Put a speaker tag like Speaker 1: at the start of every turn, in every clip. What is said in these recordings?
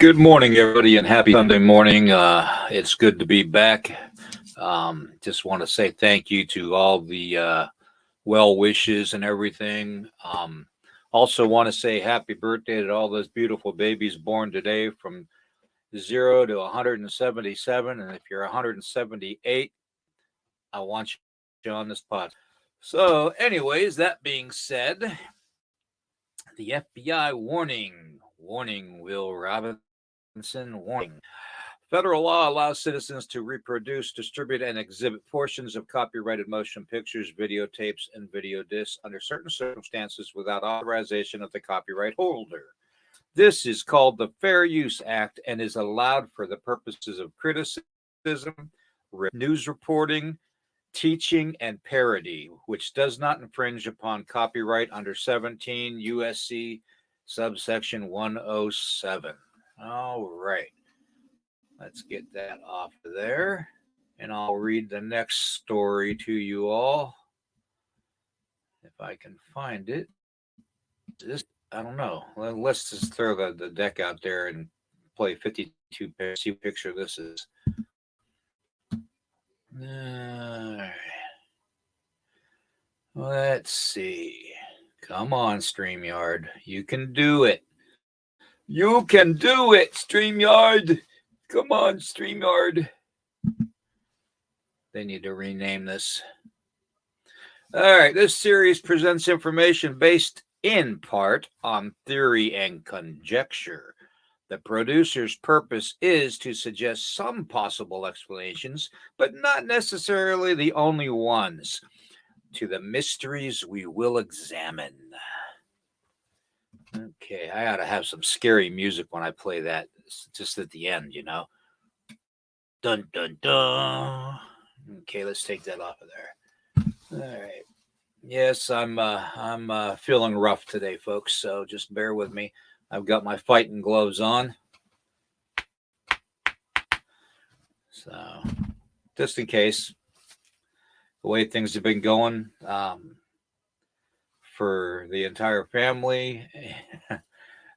Speaker 1: Good morning, everybody, and happy Sunday morning. It's good to be back. Just want to say thank you to all the well wishes and everything. Also, want to say happy birthday to all those beautiful babies born today from 0 to 177. And if you're 178, I want you on the spot. So, anyways, that being said, the FBI warning. Warning, Will Robinson. Warning. Federal law allows citizens to reproduce, distribute, and exhibit portions of copyrighted motion pictures, videotapes, and video discs under certain circumstances without authorization of the copyright holder. This is called the Fair Use Act and is allowed for the purposes of criticism, news reporting, teaching, and parody, which does not infringe upon copyright under 17 USC subsection 107. All right. Let's get that off of there. And I'll read the next story to you all. If I can find it. I don't know. Let's just throw the deck out there and play 52 pictures. See what picture this is. All right. Let's see. Come on, StreamYard. You can do it. You can do it, StreamYard. Come on, StreamYard. They need to rename this. All right. This series presents information based in part on theory and conjecture. The producer's purpose is to suggest some possible explanations, but not necessarily the only ones, to the mysteries we will examine. Okay, I ought to have some scary music when I play that, just at the end, you know. Dun, dun, dun. Okay, let's take that off of there. All right. Yes, I'm feeling rough today, folks, so just bear with me. I've got my fighting gloves on. So, just in case, the way things have been going for the entire family,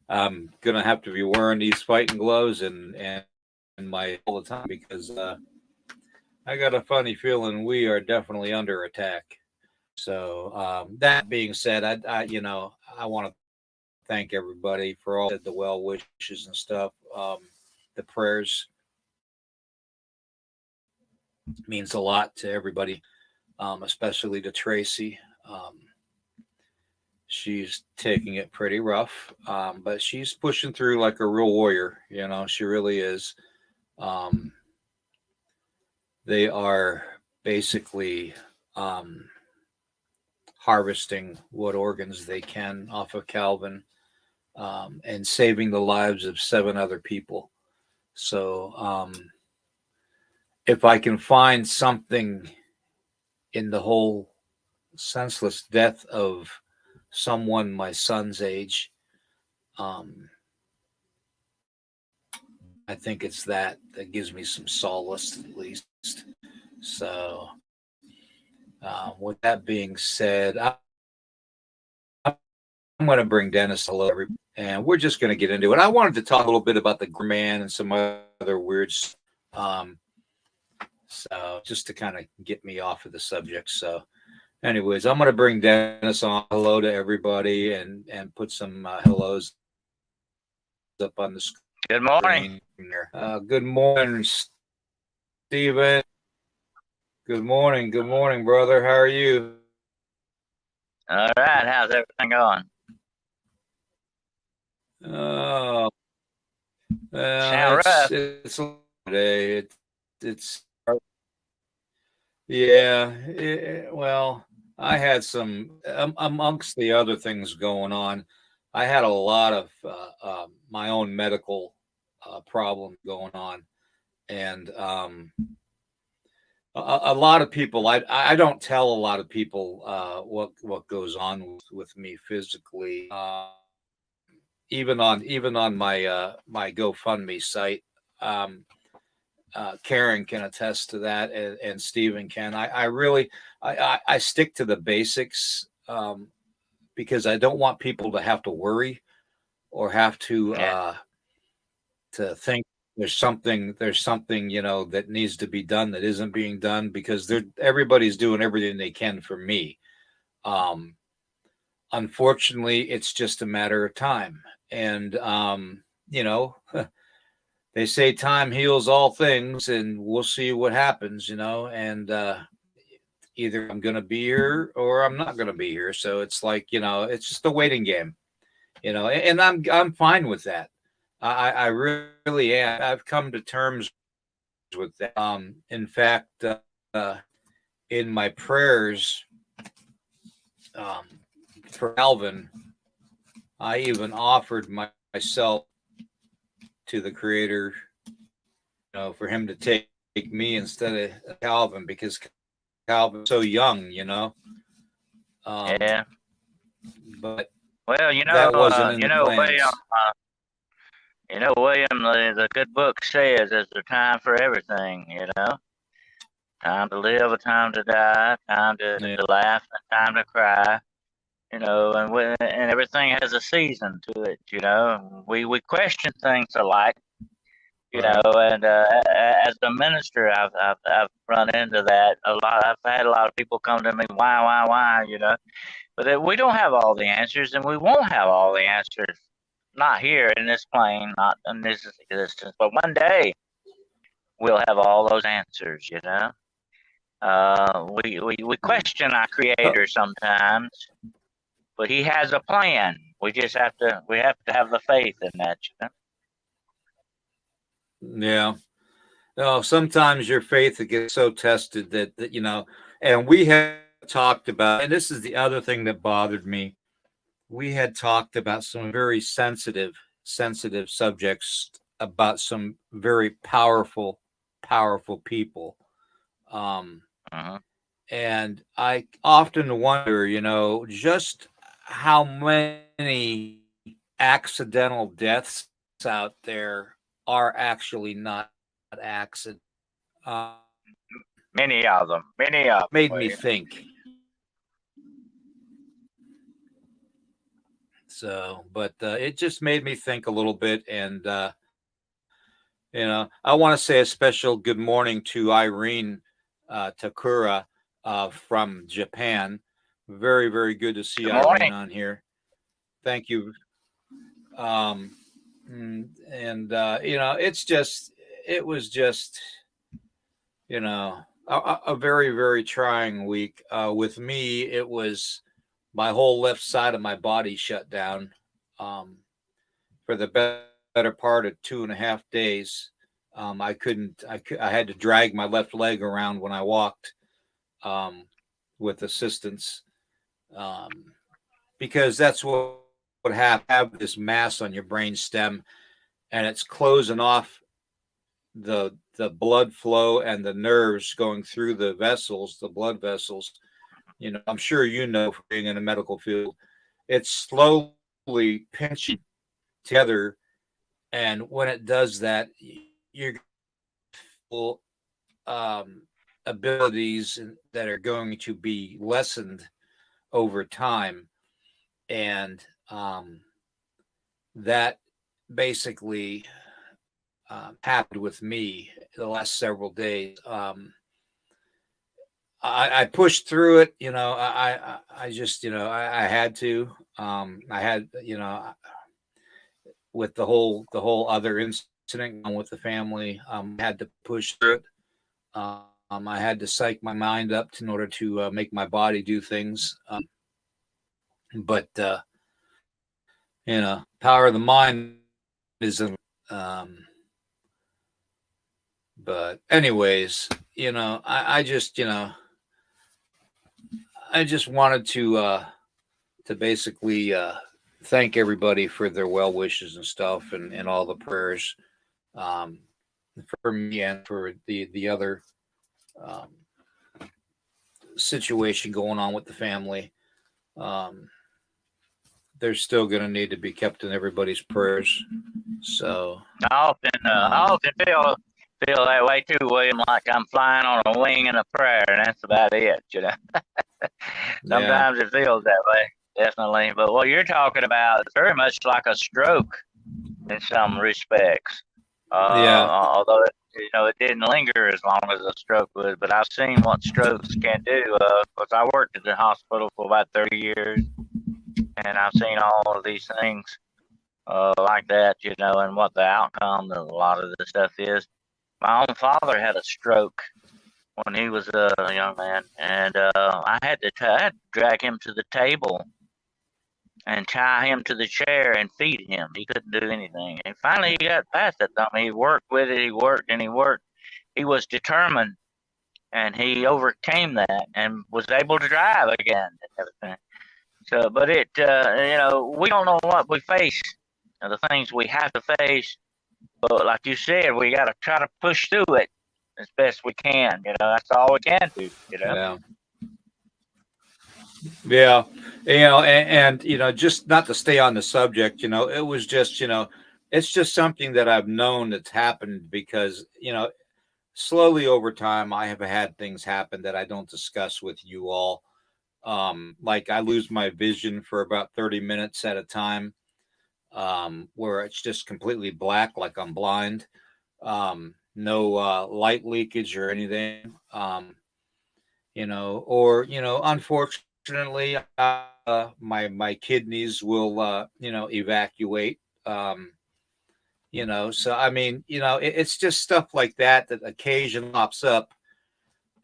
Speaker 1: I'm going to have to be wearing these fighting gloves and my all the time because I got a funny feeling we are definitely under attack. So that being said, I want to thank everybody for all the well wishes and stuff. The prayers means a lot to everybody, especially to Tracy. She's taking it pretty rough, but she's pushing through like a real warrior. You know, she really is. They are basically harvesting what organs they can off of Calvin and saving the lives of 7 other people. So if I can find something in the whole senseless death of someone my son's age, I think it's that gives me some solace at least. So with that being said, I'm going to bring Dennis hello, and we're just going to get into it. I wanted to talk a little bit about the man and some other weird so just to kind of get me off of the subject. So anyways, I'm going to bring Dennis on. Hello to everybody and put some hellos up on the screen.
Speaker 2: Good morning.
Speaker 1: Good morning, Stephen. Good morning, brother. How are you?
Speaker 2: All right. How's everything going?
Speaker 1: Oh,
Speaker 2: rough.
Speaker 1: It's a day. It's yeah. Well, I had some amongst the other things going on. I had a lot of my own medical problem going on, and a lot of people. I don't tell a lot of people what goes on with me physically. Even on my my GoFundMe site, Karen can attest to that, and Stephen can. I really stick to the basics because I don't want people to have to worry or have to to think there's something, that needs to be done that isn't being done, because everybody's doing everything they can for me. Um, Unfortunately, it's just a matter of time. And, they say time heals all things, and we'll see what happens, and either I'm going to be here or I'm not going to be here. So it's like, it's just a waiting game, and I'm fine with that. I really am. I've come to terms with that. In fact, in my prayers, um, for Alvin, I even offered myself to the Creator, for him to take me instead of Calvin, because Calvin's so young,
Speaker 2: Yeah.
Speaker 1: But
Speaker 2: Well,
Speaker 1: that wasn't in the
Speaker 2: William.
Speaker 1: plans.
Speaker 2: William, the good book says there's a time for everything. Time to live, a time to die, time to laugh, a time to cry. And everything has a season to it. We question things alike. And as a minister, I've run into that a lot. I've had a lot of people come to me, why, but we don't have all the answers, and we won't have all the answers. Not here in this plane, not in this existence, but one day we'll have all those answers. We question our Creator sometimes, but He has a plan. We have to have the faith in that.
Speaker 1: Yeah. No, sometimes your faith gets so tested that and we have talked about, and this is the other thing that bothered me. We had talked about some very sensitive subjects, about some very powerful people. And I often wonder, just how many accidental deaths out there are actually not accident.
Speaker 2: Many of them.
Speaker 1: Made me think. So, but it just made me think a little bit, and I want to say a special good morning to Irene Takura from Japan. Very, very good to see Irene on here. Thank you. It was just, a very, very trying week. With me, it was my whole left side of my body shut down for the better part of 2.5 days. I had to drag my left leg around when I walked with assistance, because that's what have this mass on your brain stem, and it's closing off the blood flow and the nerves going through the blood vessels. I'm sure from being in the medical field, it's slowly pinching together, and when it does that, your abilities that are going to be lessened over time, and that basically happened with me the last several days. I pushed through it. I just, I had to. I had, with the whole other incident with the family, had to push through it. I had to psych my mind up in order to make my body do things. But power of the mind is but anyways, I just wanted to basically thank everybody for their well wishes and stuff, and all the prayers for me and for the other situation going on with the family. They're still going to need to be kept in everybody's prayers. So
Speaker 2: I often feel that way too, William. Like I'm flying on a wing in a prayer, and that's about it. Sometimes it feels that way, definitely. But what you're talking about is very much like a stroke in some respects.
Speaker 1: Yeah.
Speaker 2: Although it didn't linger as long as a stroke would. But I've seen what strokes can do. Because I worked at the hospital for about 30 years, and I've seen all of these things like that, and what the outcome of a lot of the stuff is. My own father had a stroke when he was a young man, and I had to drag him to the table and tie him to the chair and feed him. He couldn't do anything. And finally, he got past it. I mean, he worked with it. He worked and he worked. He was determined, and he overcame that and was able to drive again and everything. So, but we don't know what we face, the things we have to face. But like you said, we got to try to push through it as best we can. That's all we can do.
Speaker 1: Yeah. Yeah. And just not to stay on the subject, it was just, it's just something that I've known that's happened because, slowly over time, I have had things happen that I don't discuss with you all. Like I lose my vision for about 30 minutes at a time, where it's just completely black, like I'm blind. No light leakage or anything. Unfortunately, my kidneys will evacuate. So I mean, it's just stuff like that that occasionally pops up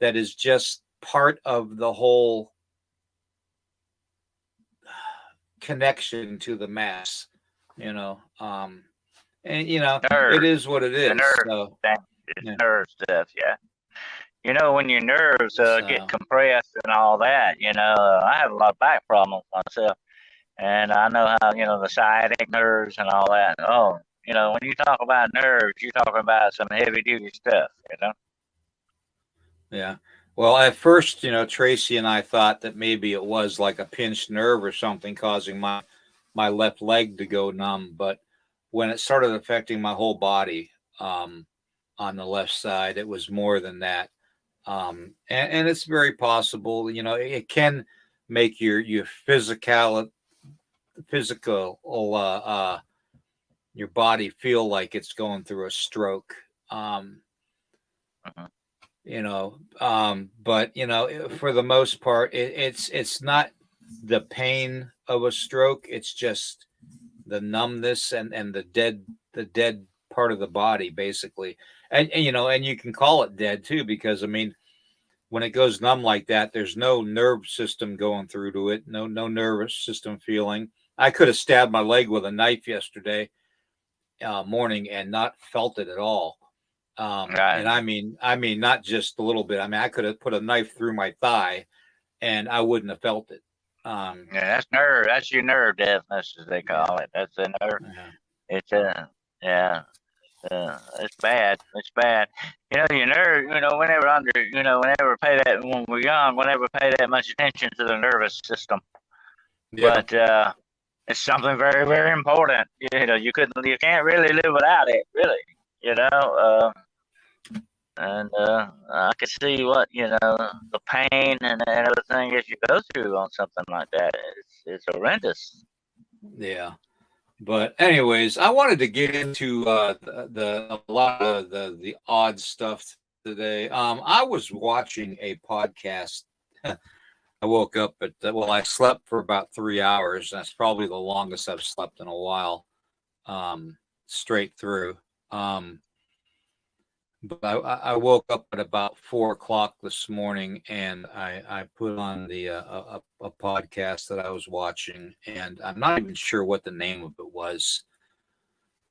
Speaker 1: that is just part of the whole connection to the mass, you know. And it
Speaker 2: Nerves,
Speaker 1: is what it
Speaker 2: the
Speaker 1: is.
Speaker 2: nerve
Speaker 1: So
Speaker 2: thing, it's
Speaker 1: yeah.
Speaker 2: nerve stuff. Yeah. When your nerves get
Speaker 1: So
Speaker 2: compressed and all that, I have a lot of back problems myself. And I know how, the sciatic nerves and all that. Oh, when you talk about nerves, you're talking about some heavy duty stuff.
Speaker 1: yeah. Well, at first, Tracy and I thought that maybe it was like a pinched nerve or something causing my left leg to go numb, but when it started affecting my whole body, on the left side, it was more than that. And it's very possible, it can make your physical your body feel like it's going through a stroke. Um,
Speaker 2: Mhm.
Speaker 1: but for the most part, it's not the pain of a stroke. It's just the numbness and the dead part of the body, basically. And you can call it dead too, because I mean, when it goes numb like that, there's no nerve system going through to it, no nervous system feeling. I could have stabbed my leg with a knife yesterday morning and not felt it at all.
Speaker 2: Right.
Speaker 1: And I mean, not just a little bit. I mean, I could have put a knife through my thigh, and I wouldn't have felt it.
Speaker 2: Yeah, that's nerve. That's your nerve deafness, as they
Speaker 1: Yeah,
Speaker 2: call it. That's a nerve.
Speaker 1: yeah,
Speaker 2: It's yeah. It's bad. It's bad. Your nerve. Whenever pay that when we're young, whenever pay that much attention to the nervous system.
Speaker 1: yeah,
Speaker 2: But it's something very, very important. You can't really live without it, really. You know, uh, and I can see what the pain and everything that you go through on something like that. It's horrendous.
Speaker 1: yeah. But anyways, I wanted to get into the a lot of the odd stuff today. I was watching a podcast. I woke up at well, I slept for about 3 hours. That's probably the longest I've slept in a while, straight through. Um, but I woke up at about 4 o'clock this morning, and I put on a podcast that I was watching, and I'm not even sure what the name of it was.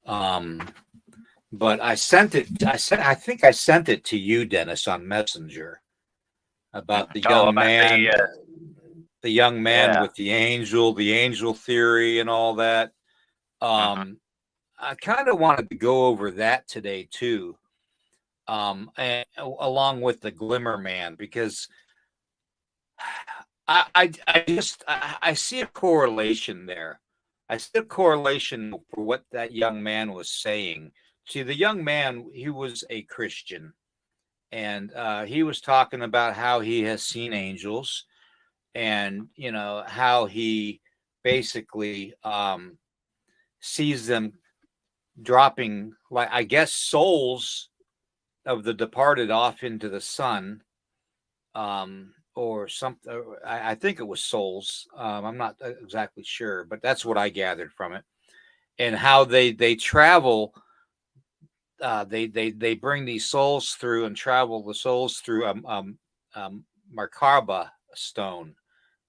Speaker 1: Um, but I sent it. I think I sent it to you, Dennis, on Messenger about
Speaker 2: Oh, about
Speaker 1: the young man
Speaker 2: yeah.
Speaker 1: with the angel theory, and all that.
Speaker 2: Mhm.
Speaker 1: Um, I kind of wanted to go over that today too, and along with the Glimmer Man, because I see a correlation there. I see a correlation for what that young man was saying. See, the young man, he was a Christian, and he was talking about how he has seen angels, and how he basically sees them dropping, like, I guess, souls of the departed off into the sun, or something. I think it was souls. I'm not exactly sure, but that's what I gathered from it. And how they travel, they bring these souls through and travel the souls through Merkaba stone.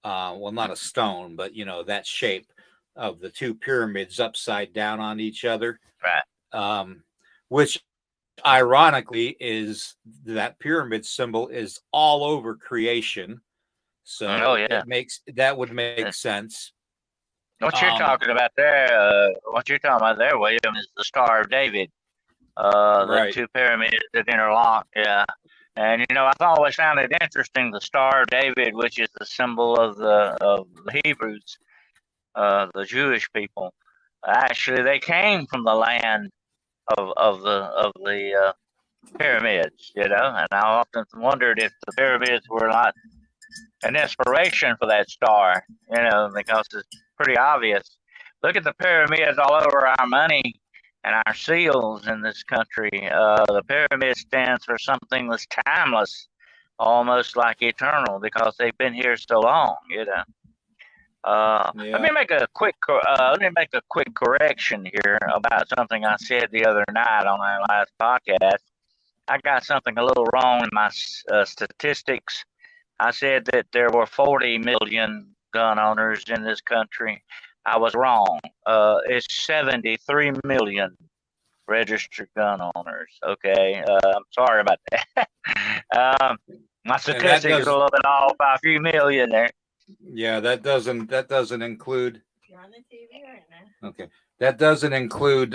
Speaker 1: Well, not a stone, but that shape of the two pyramids upside down on each other.
Speaker 2: Right.
Speaker 1: Which ironically is that pyramid symbol is all over creation.
Speaker 2: Oh
Speaker 1: So
Speaker 2: yeah.
Speaker 1: that would make sense.
Speaker 2: What you're talking about there, William, is the Star of David. The
Speaker 1: Right.
Speaker 2: two pyramids that interlock. Yeah. And I've always found it interesting, the Star of David, which is the symbol of the Hebrews, the Jewish people. Actually, they came from the land of the pyramids, and I often wondered if the pyramids were not an inspiration for that star, because it's pretty obvious. Look at the pyramids all over our money and our seals in this country. The pyramid stands for something that's timeless, almost like eternal, because they've been here so long. Let me make a quick correction here about something I said the other night on our last podcast. I got something a little wrong in my statistics. I said that there were 40 million gun owners in this country. I was wrong. It's 73 million registered gun owners. Okay, I'm sorry about that. My statistics is a little bit off by a few million there.
Speaker 1: Yeah, that doesn't include. You're on the TV right now. Okay, that doesn't include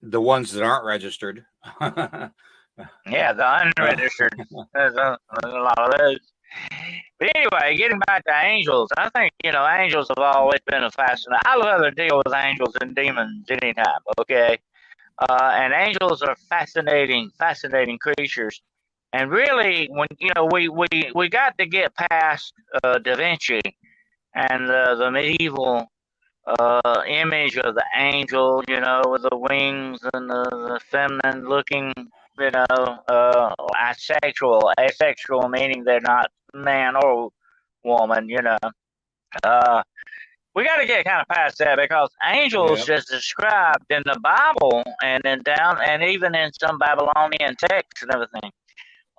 Speaker 1: the ones that aren't registered.
Speaker 2: Yeah, the unregistered. There's a lot of those. But anyway, getting back to angels, I think angels have always been a fascinating. I love to deal with angels and demons anytime. Okay, and angels are fascinating creatures. And really, when we got to get past Da Vinci and the medieval image of the angel, with the wings and the feminine looking, asexual, meaning they're not man or woman, we got to get kind of past that, because angels, as described in the Bible and even in some Babylonian texts and everything,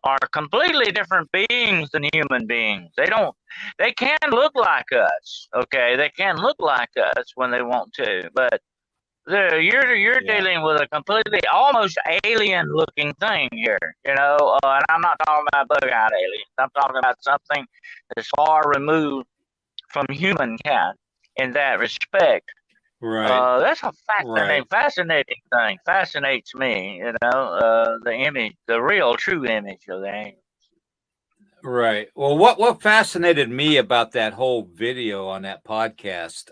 Speaker 2: are completely different beings than human beings. They can look like us, okay? They can look like us when they want to, but you're dealing with a completely, almost alien-looking thing here, and I'm not talking about bug-eyed aliens. I'm talking about something that's far removed from humankind in that respect.
Speaker 1: Right.
Speaker 2: That's a fascinating thing. Fascinates me, the image, the real, true image of the angel.
Speaker 1: Right. Well, what fascinated me about that whole video on that podcast,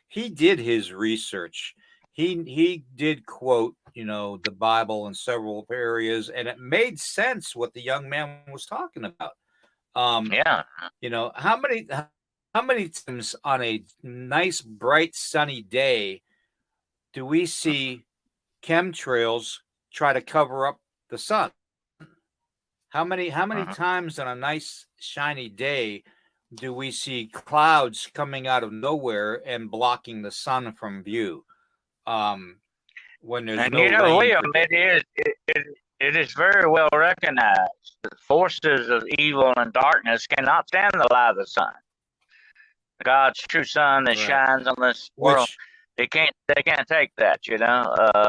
Speaker 1: he did his research. He did quote, the Bible in several areas, and it made sense what the young man was talking about.
Speaker 2: Yeah.
Speaker 1: How many times on a nice, bright, sunny day do we see chemtrails try to cover up the sun? How many times on a nice, shiny day do we see clouds coming out of nowhere and blocking the sun from view? When there's no rain.
Speaker 2: William, it is very well recognized that forces of evil and darkness cannot stand the light of the sun. God's true sun that shines on this world. They can't take that,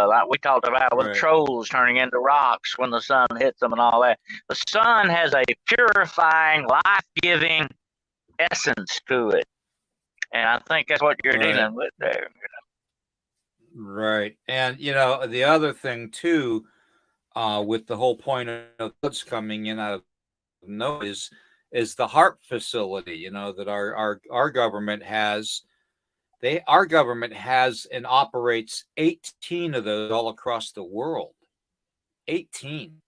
Speaker 2: like we talked about with trolls turning into rocks when the sun hits them and all that. The sun has a purifying, life-giving essence to it. And I think that's what you're dealing with there.
Speaker 1: Right. And, the other thing too, with the whole point of what's coming in out of nowhere is the heart facility, that our government has. Our government has and operates 18 of those all across the world. 18.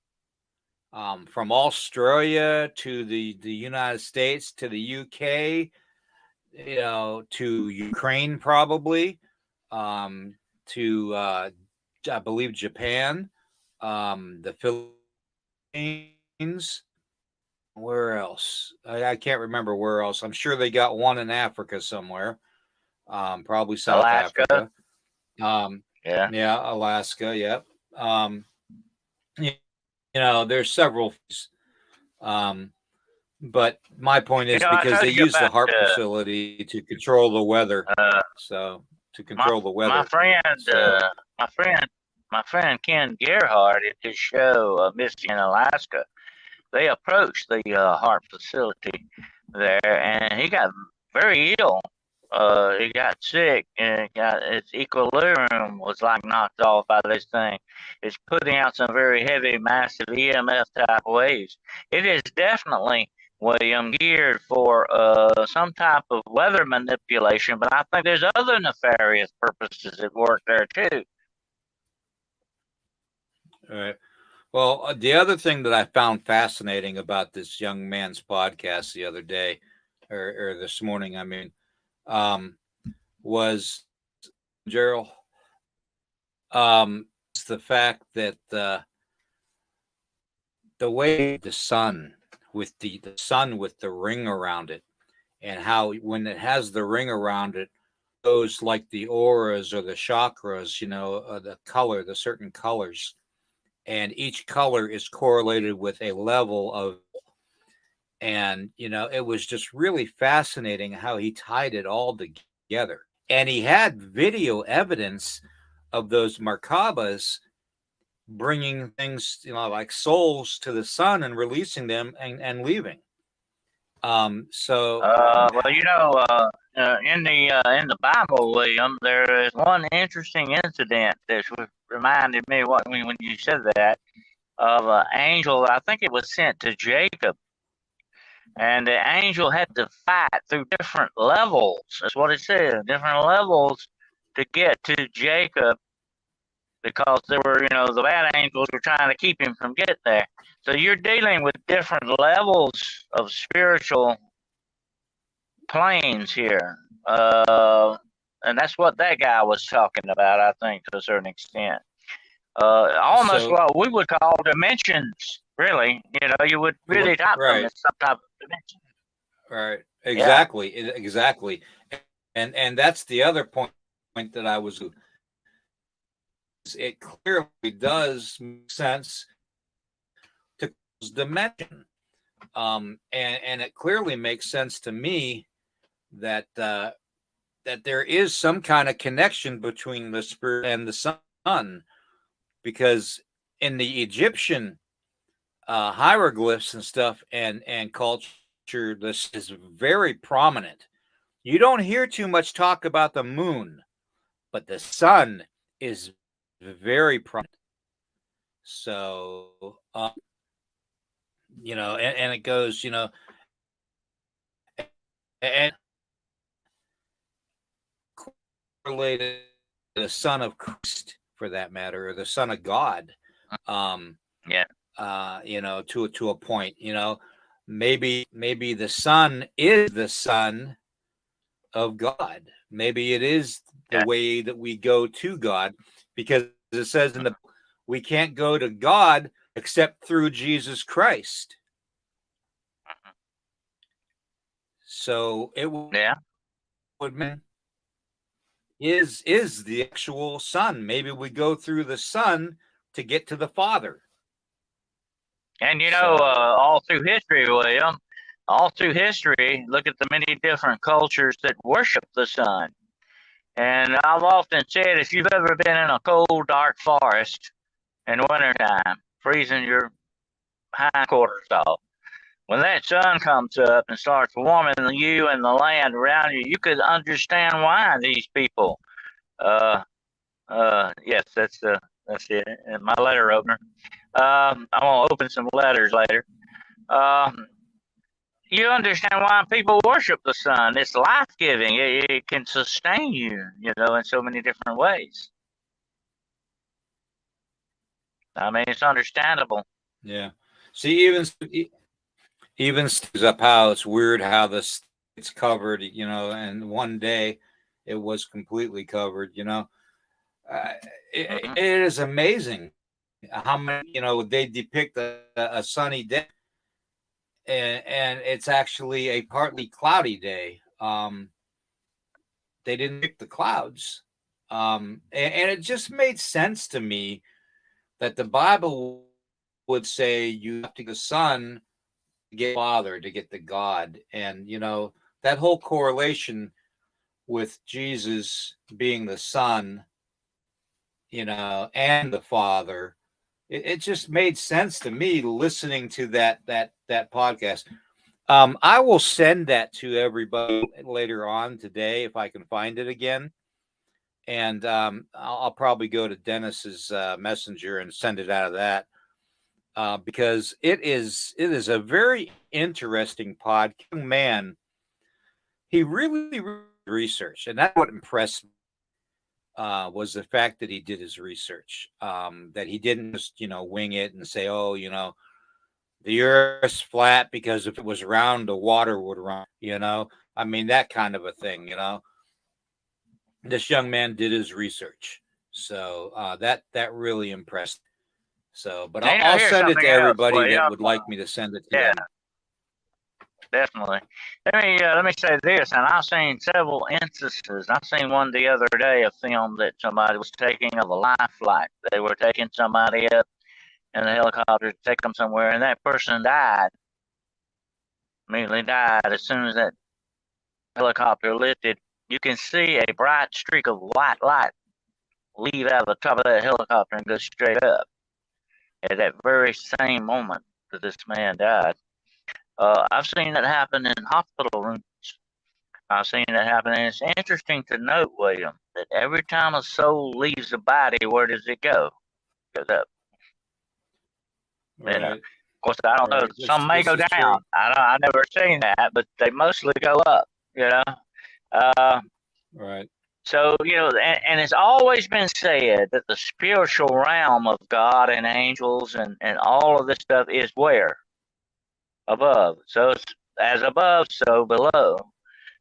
Speaker 1: From Australia to the United States to the UK, to Ukraine probably. to I believe Japan, the Philippines. Where else? I can't remember where else. I'm sure they got one in Africa somewhere. Probably South
Speaker 2: Alaska.
Speaker 1: Africa. Um,
Speaker 2: Yeah.
Speaker 1: yeah, Alaska. Yep. There's several. Um, but my point
Speaker 2: You
Speaker 1: is
Speaker 2: know, I
Speaker 1: because
Speaker 2: told
Speaker 1: they
Speaker 2: you
Speaker 1: use the
Speaker 2: about
Speaker 1: HARP facility to control the weather.
Speaker 2: uh,
Speaker 1: So to
Speaker 2: my
Speaker 1: control the
Speaker 2: my
Speaker 1: weather.
Speaker 2: friend,
Speaker 1: So
Speaker 2: my friend, my friend Ken Gerhardt at his show, Michigan, Alaska. They approached the HARP facility there, and he got very ill. He got sick, and got his equilibrium was like knocked off by this thing. It's putting out some very heavy, massive EMF type waves. It is definitely, William, geared for some type of weather manipulation, but I think there's other nefarious purposes at work there too.
Speaker 1: all right. Well, the other thing that I found fascinating about this young man's podcast the other day, or this morning, I mean, um, was Gerald. It's the fact that the way the sun with the sun with the ring around it, and how when it has the ring around it, those like the auras or the chakras, the color, the certain colors, and each color is correlated with a level of. And it was just really fascinating how he tied it all together, and he had video evidence of those Merkabas bringing things, like souls to the sun and releasing them and leaving. So
Speaker 2: Well, in the Bible, William, there is one interesting incident that reminded me when you said that of an angel. I think it was sent to Jacob, and the angel had to fight through different levels. That's what it said, different levels to get to Jacob, because there were, the bad angels were trying to keep him from getting there. So you're dealing with different levels of spiritual planes here. And that's what that guy was talking about, I think, to a certain extent. Almost
Speaker 1: so
Speaker 2: what we would call dimensions, really. You would really top them
Speaker 1: right,
Speaker 2: as some type of dimension.
Speaker 1: right,
Speaker 2: Yeah.
Speaker 1: exactly, and that's the other point that I was. It clearly does make sense to dimension, and it clearly makes sense to me that that there is some kind of connection between the spirit and the sun, because in the Egyptian hieroglyphs and stuff and culture, this is very prominent. You don't hear too much talk about the moon, but the sun is very prominent. So, and it goes, and correlated to the Son of Christ, for that matter, or the Son of God. Um,
Speaker 2: Yeah.
Speaker 1: to a point, maybe the Son is the Son of God. Maybe it is the
Speaker 2: Yeah.
Speaker 1: way that we go to God, because it says in the we can't go to God except through Jesus Christ. So it
Speaker 2: Yeah.
Speaker 1: would mean is the actual Son. Maybe we go through the Son to get to the Father.
Speaker 2: And
Speaker 1: So
Speaker 2: all through history, William, all through history, look at the many different cultures that worship the sun. And I've often said, if you've ever been in a cold, dark forest in wintertime, freezing your hindquarters off, when that sun comes up and starts warming you and the land around you, you could understand why these people. Yes, that's it. My letter opener. I'm gonna open some letters later. Um, you understand why people worship the sun. It's life giving. It can sustain you, in so many different ways. I mean, it's understandable.
Speaker 1: yeah. See, even up how it's weird how this it's covered, and one day it was completely covered. Uh,
Speaker 2: Mm-hmm.
Speaker 1: it is amazing how many, they depict a sunny day, and it's actually a partly cloudy day. They didn't pick the clouds. And it just made sense to me that the Bible would say you have to get the Son to get Father, to get the God. And, that whole correlation with Jesus being the Son, and the Father, it just made sense to me listening to that podcast. I will send that to everybody later on today if I can find it again. And I'll probably go to Dennis's messenger and send it out of that, because it is a very interesting pod. Young man, he really researched, and that's what impressed me. Was the fact that he did his research, that he didn't just wing it and say, oh, the Earth's flat because if it was round, the water would run. I mean, that kind of a thing. This young man did his research, so that really impressed. So, but I'll
Speaker 2: Here's
Speaker 1: send it to
Speaker 2: something else.
Speaker 1: everybody
Speaker 2: Well,
Speaker 1: that would like me to send it to
Speaker 2: yeah,
Speaker 1: them.
Speaker 2: definitely. Let me say this, and I've seen several instances. I've seen one the other day, a film that somebody was taking of a life flight. They were taking somebody up in a helicopter to take them somewhere, and that person died. Immediately died as soon as that helicopter lifted. You can see a bright streak of white light leave out of the top of that helicopter and go straight up at that very same moment that this man died. I've seen that happen in hospital rooms. I've seen that happen, and it's interesting to note, William, that every time a soul leaves the body, where does it go? It goes up.
Speaker 1: Right.
Speaker 2: Of course, I don't know. Some may go down.
Speaker 1: True.
Speaker 2: I've never seen that, but they mostly go up.
Speaker 1: Right.
Speaker 2: So, and it's always been said that the spiritual realm of God and angels and all of this stuff is where? Above. So it's as above, so below,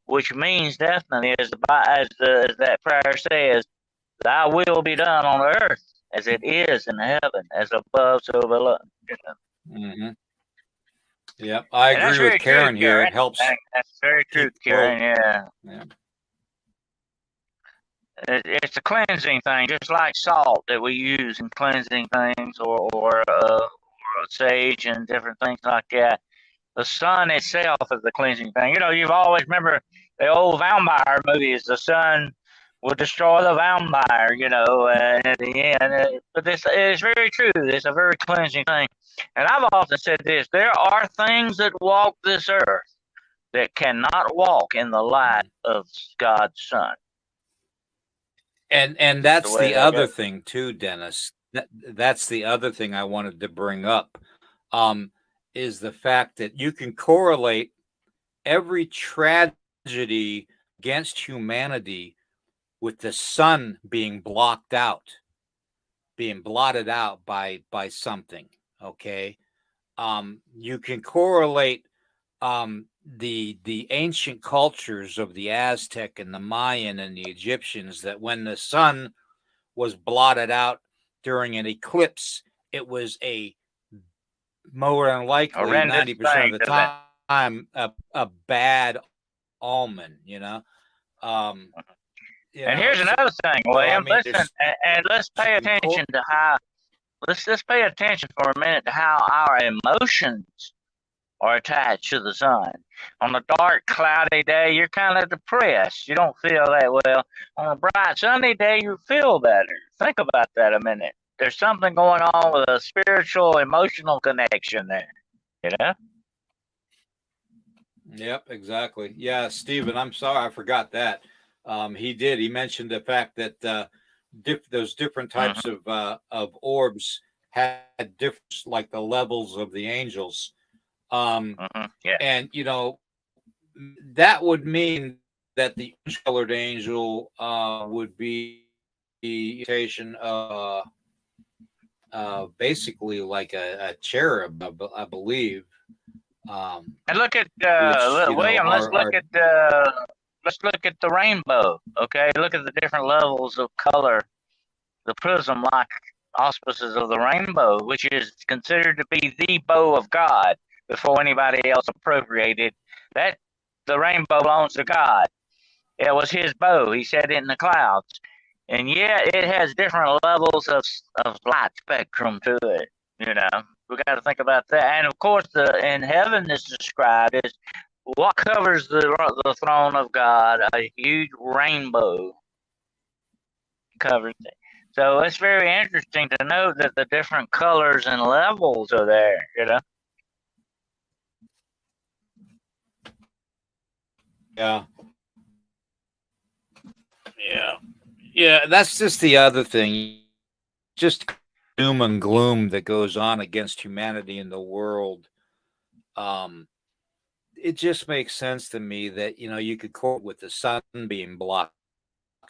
Speaker 2: which means definitely, as that prayer says, thy will be done on earth as it is in heaven, as above, so below.
Speaker 1: Mm-hmm. Yep. I
Speaker 2: And
Speaker 1: agree with Karen
Speaker 2: true,
Speaker 1: here.
Speaker 2: Karen.
Speaker 1: It helps.
Speaker 2: That's very true, Karen. Yeah. It's a cleansing thing, just like salt that we use in cleansing things, or sage and different things like that. The sun itself is the cleansing thing. You've always remember the old vampire movies. The sun will destroy the vampire, and at the end. But this is very true. It's a very cleansing thing. And I've often said this: there are things that walk this earth that cannot walk in the light of God's sun.
Speaker 1: And that's the other thing too, Dennis. That's the other thing I wanted to bring up, is the fact that you can correlate every tragedy against humanity with the sun being blotted out by something. Okay, you can correlate the ancient cultures of the Aztec and the Mayan and the Egyptians, that when the sun was blotted out during an eclipse, it was a more than likely 90% of the time a bad omen.
Speaker 2: And here's another thing, William. Listen, and let's pay attention to how. Let's pay attention for a minute to how our emotions are attached to the sun. On a dark, cloudy day, you're kind of depressed. You don't feel that well. On a bright, sunny day, you feel better. Think about that a minute. There's something going on with a spiritual, emotional connection there.
Speaker 1: Yep, exactly. Yeah, Stephen, I'm sorry, I forgot that. He mentioned the fact that those different types of orbs had different, like the levels of the angels. And that would mean that the colored angel would be the imitation of basically like a cherub, I believe.
Speaker 2: And look at William. Let's let's look at the rainbow. Okay, look at the different levels of color, the prism-like auspices of the rainbow, which is considered to be the bow of God before anybody else appropriated that. The rainbow belongs to God. It was His bow. He set it in the clouds, and yet it has different levels of light spectrum to it. You know, we got to think about that. And of course, the in heaven is described as what covers the throne of God, a huge rainbow covers it. So it's very interesting to note that the different colors and levels are there, you know?
Speaker 1: Yeah. Yeah. Yeah. That's just the other thing. Just doom and gloom that goes on against humanity in the world. It just makes sense to me that, you could court with the sun being blocked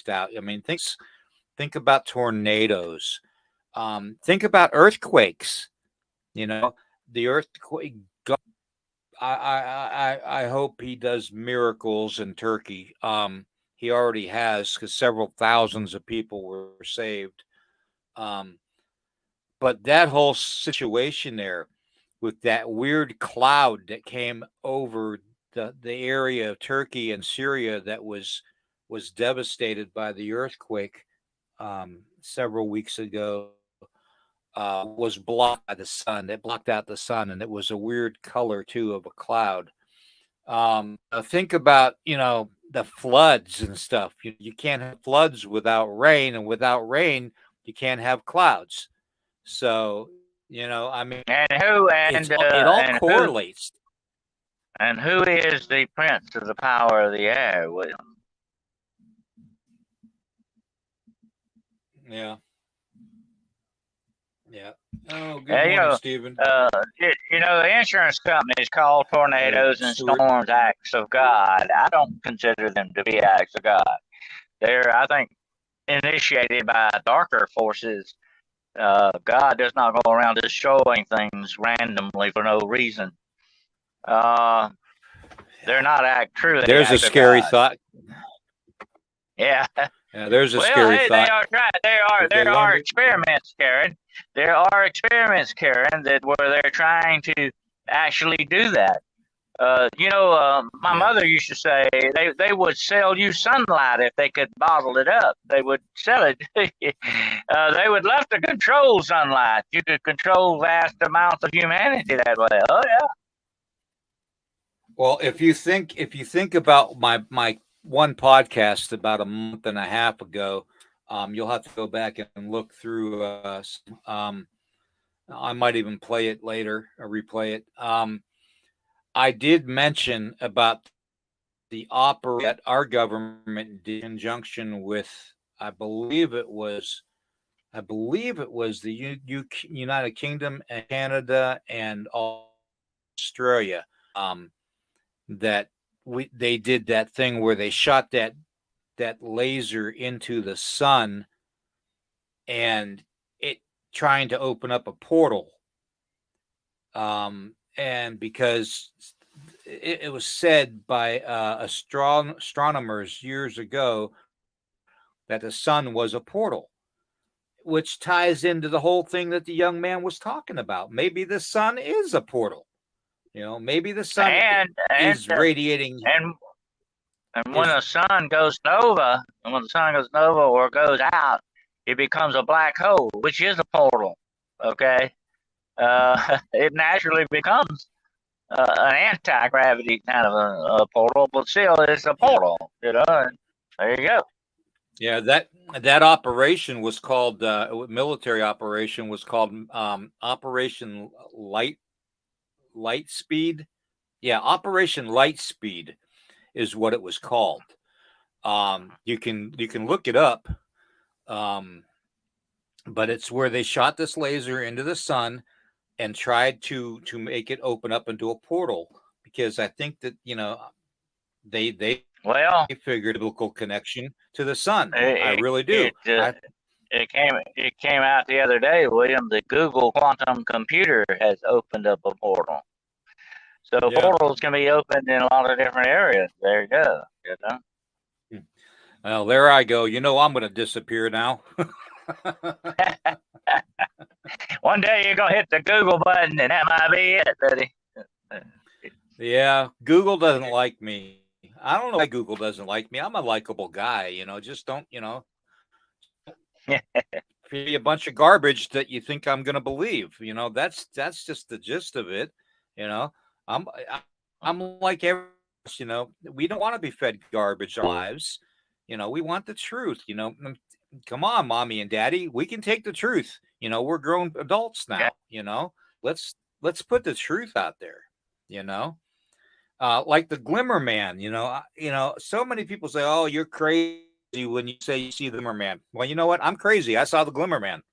Speaker 1: out. I mean, think about tornadoes. Think about earthquakes. The earthquake. I hope he does miracles in Turkey. He already has, because several thousands of people were saved. But that whole situation there, with that weird cloud that came over the area of Turkey and Syria that was devastated by the earthquake several weeks ago, was blocked by the sun. It blocked out the sun, and it was a weird color too of a cloud. Think about the floods and stuff. You can't have floods without rain, and without rain, you can't have clouds. So I mean, it all correlates.
Speaker 2: And who is the prince of the power of the air, William?
Speaker 1: Yeah. Yeah. Oh, good morning, Stephen.
Speaker 2: The insurance companies call tornadoes and storms acts of God. I don't consider them to be acts of God. They're, I think, initiated by darker forces. God does not go around destroying things randomly for no reason. They're not truly.
Speaker 1: There's a scary thought.
Speaker 2: Yeah.
Speaker 1: Yeah, there's a scary thought.
Speaker 2: There are experiments, Karen. There are experiments, Karen, where they're trying to actually do that. My mother used to say they would sell you sunlight if they could bottle it up. They would sell it. They would love to control sunlight. You could control vast amounts of humanity that way. Oh yeah.
Speaker 1: Well, if you think about my one podcast about a month and a half ago, you'll have to go back and look through. I might even play it later or replay it. I did mention about the opera that our government did in conjunction with, I believe it was the United Kingdom and Canada and Australia. That they did that thing where they shot that laser into the sun, and it trying to open up a portal. And because it was said by astronomers years ago that the sun was a portal, which ties into the whole thing that the young man was talking about. Maybe the sun is a portal. Maybe the sun is radiating.
Speaker 2: And when the sun goes nova, or goes out, it becomes a black hole, which is a portal. Okay, it naturally becomes an anti-gravity kind of a portal, but still it's a portal. And there you go.
Speaker 1: Yeah, that operation was called military operation was called Operation Light Speed. Yeah, Operation Light Speed is what it was called. You can look it up. But it's where they shot this laser into the sun and tried to make it open up into a portal, because I think that they figured a biblical connection to the sun. I really do.
Speaker 2: It came out the other day, William. The Google quantum computer has opened up a portal. So portals can be opened in a lot of different areas. There you go.
Speaker 1: Well, there I go. You know, I'm going to disappear now.
Speaker 2: One day you're gonna hit the Google button, and that might be it, buddy.
Speaker 1: Yeah, Google doesn't like me. I don't know why Google doesn't like me. I'm a likable guy, you know. Just don't, you know, be a bunch of garbage that you think I'm going to believe. You know, that's just the gist of it. You know, I'm I'm like everyone else, you know. We don't want to be fed garbage our lives. You know, we want the truth. You know, come on, mommy and daddy, we can take the truth. You know, we're grown adults now. You know, let's put the truth out there. You know, like the Glimmer Man. You know, so many people say, "Oh, you're crazy when you say you see the Glimmer Man." Well, you know what? I'm crazy. I saw the Glimmer Man.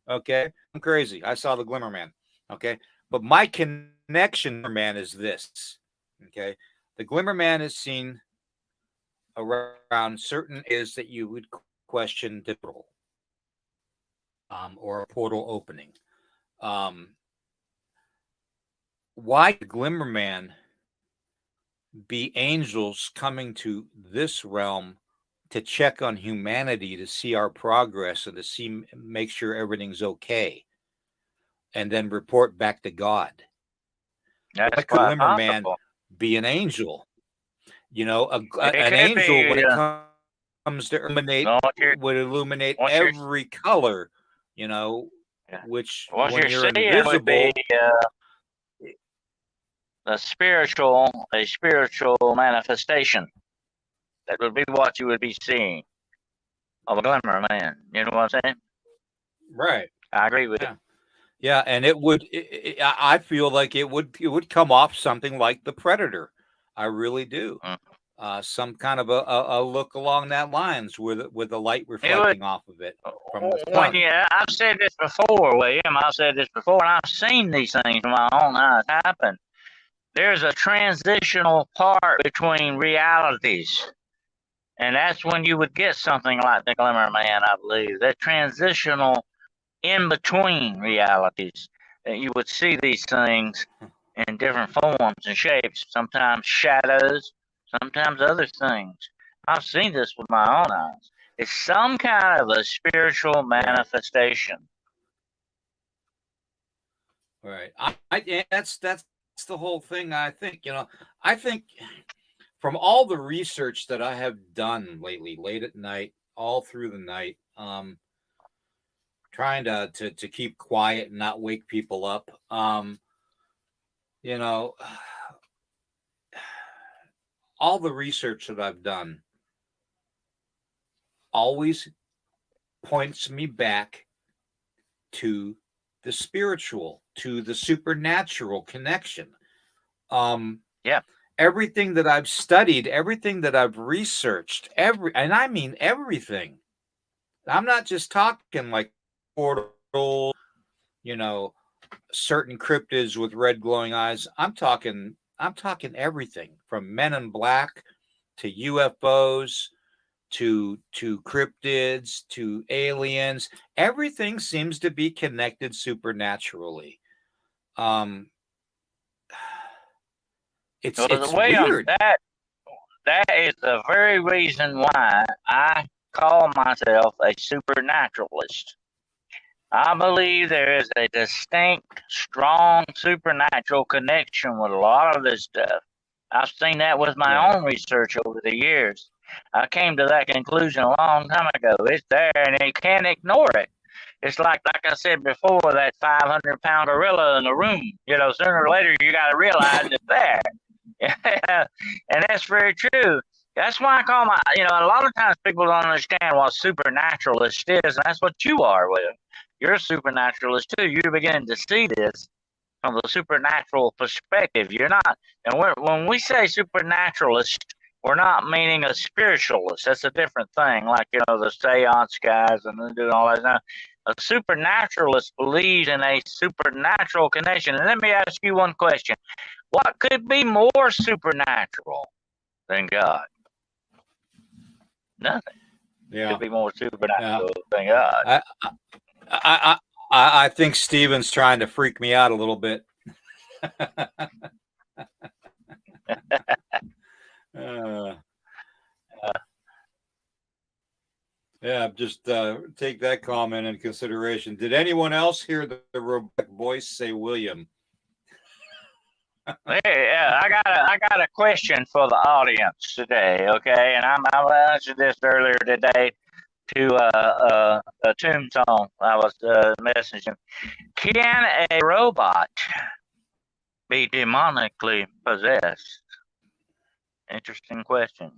Speaker 1: Okay, I'm crazy. I saw the Glimmer Man. Okay, but my connection, man, is this. Okay, the Glimmer Man is seen around certain areas that you would question the portal, or a portal opening. Um, why the Glimmer Man be angels coming to this realm to check on humanity, to see our progress and to see, make sure everything's okay, and then report back to God?
Speaker 2: That's
Speaker 1: Why could
Speaker 2: quite
Speaker 1: Glimmer Man
Speaker 2: possible.
Speaker 1: be an angel? You know,
Speaker 2: It
Speaker 1: an
Speaker 2: could
Speaker 1: angel, when
Speaker 2: be.
Speaker 1: it comes to illuminate,
Speaker 2: Once you're,
Speaker 1: would illuminate
Speaker 2: once you're,
Speaker 1: every color. You know,
Speaker 2: yeah,
Speaker 1: which
Speaker 2: once
Speaker 1: when
Speaker 2: you're
Speaker 1: you're
Speaker 2: seeing would be
Speaker 1: invisible,
Speaker 2: a spiritual manifestation. That would be what you would be seeing of a Glimmer Man. You know what I'm saying?
Speaker 1: right?
Speaker 2: I agree with it.
Speaker 1: Yeah, yeah, and it would. I feel like it would come off something like the Predator. I really do.
Speaker 2: Mm.
Speaker 1: Some kind of a look along that lines with the light
Speaker 2: It would.
Speaker 1: reflecting off of it from the
Speaker 2: When
Speaker 1: sun.
Speaker 2: you, I've said this before, William. I've said this before, and I've seen these things with my own eyes happen. There's a transitional part between realities. And that's when you would get something like the Glimmer Man, I believe. That transitional in between realities. That you would see these things in different forms and shapes, sometimes shadows, sometimes other things. I've seen this with my own eyes. It's some kind of a spiritual
Speaker 1: Right,
Speaker 2: manifestation.
Speaker 1: right. Yeah, that's the whole thing. I think, you know, I think from all the research that I have done lately, late at night, all through the night, trying to keep quiet and not wake people up. You know, all the research that I've done always points me back to the spiritual, to the supernatural connection. Um,
Speaker 2: Yeah.
Speaker 1: Everything that I've studied, everything that I've researched, and I mean everything. I'm not just talking like portal, you know, certain cryptids with red glowing eyes. I'm talking everything from Men in Black to UFOs to cryptids to aliens. Everything seems to be connected supernaturally. Um, it's
Speaker 2: William,
Speaker 1: weird.
Speaker 2: that is the very reason why I call myself a supernaturalist. I believe there is a distinct, strong supernatural connection with a lot of this stuff. I've seen that with my
Speaker 1: Right.
Speaker 2: own research over the years. I came to that conclusion a long time ago. It's there and you can't ignore it. It's like I said before, that 500-pound gorilla in the room. You know, sooner or later you got to realize it's there. And that's very true. That's why I call a lot of times people don't understand what supernaturalist is, and that's what you are, Will. You're a supernaturalist too. You're beginning to see this from the supernatural perspective. You're not, and when we say supernaturalist, we're not meaning a spiritualist. That's a different thing, like, the seance guys and doing all that stuff. A supernaturalist believes in a supernatural connection. And let me ask you one question. What could be more supernatural than God? Nothing
Speaker 1: Yeah.
Speaker 2: could be more
Speaker 1: Yeah.
Speaker 2: supernatural than God.
Speaker 1: I I I think Steven's trying to freak me out a little bit. uh, Yeah, just take that comment in consideration. Did anyone else hear the robotic voice say William?
Speaker 2: Hey, I got a question for the audience today, okay? And I answered this earlier today to a tombstone I was messaging. Can a robot be demonically possessed? Interesting question.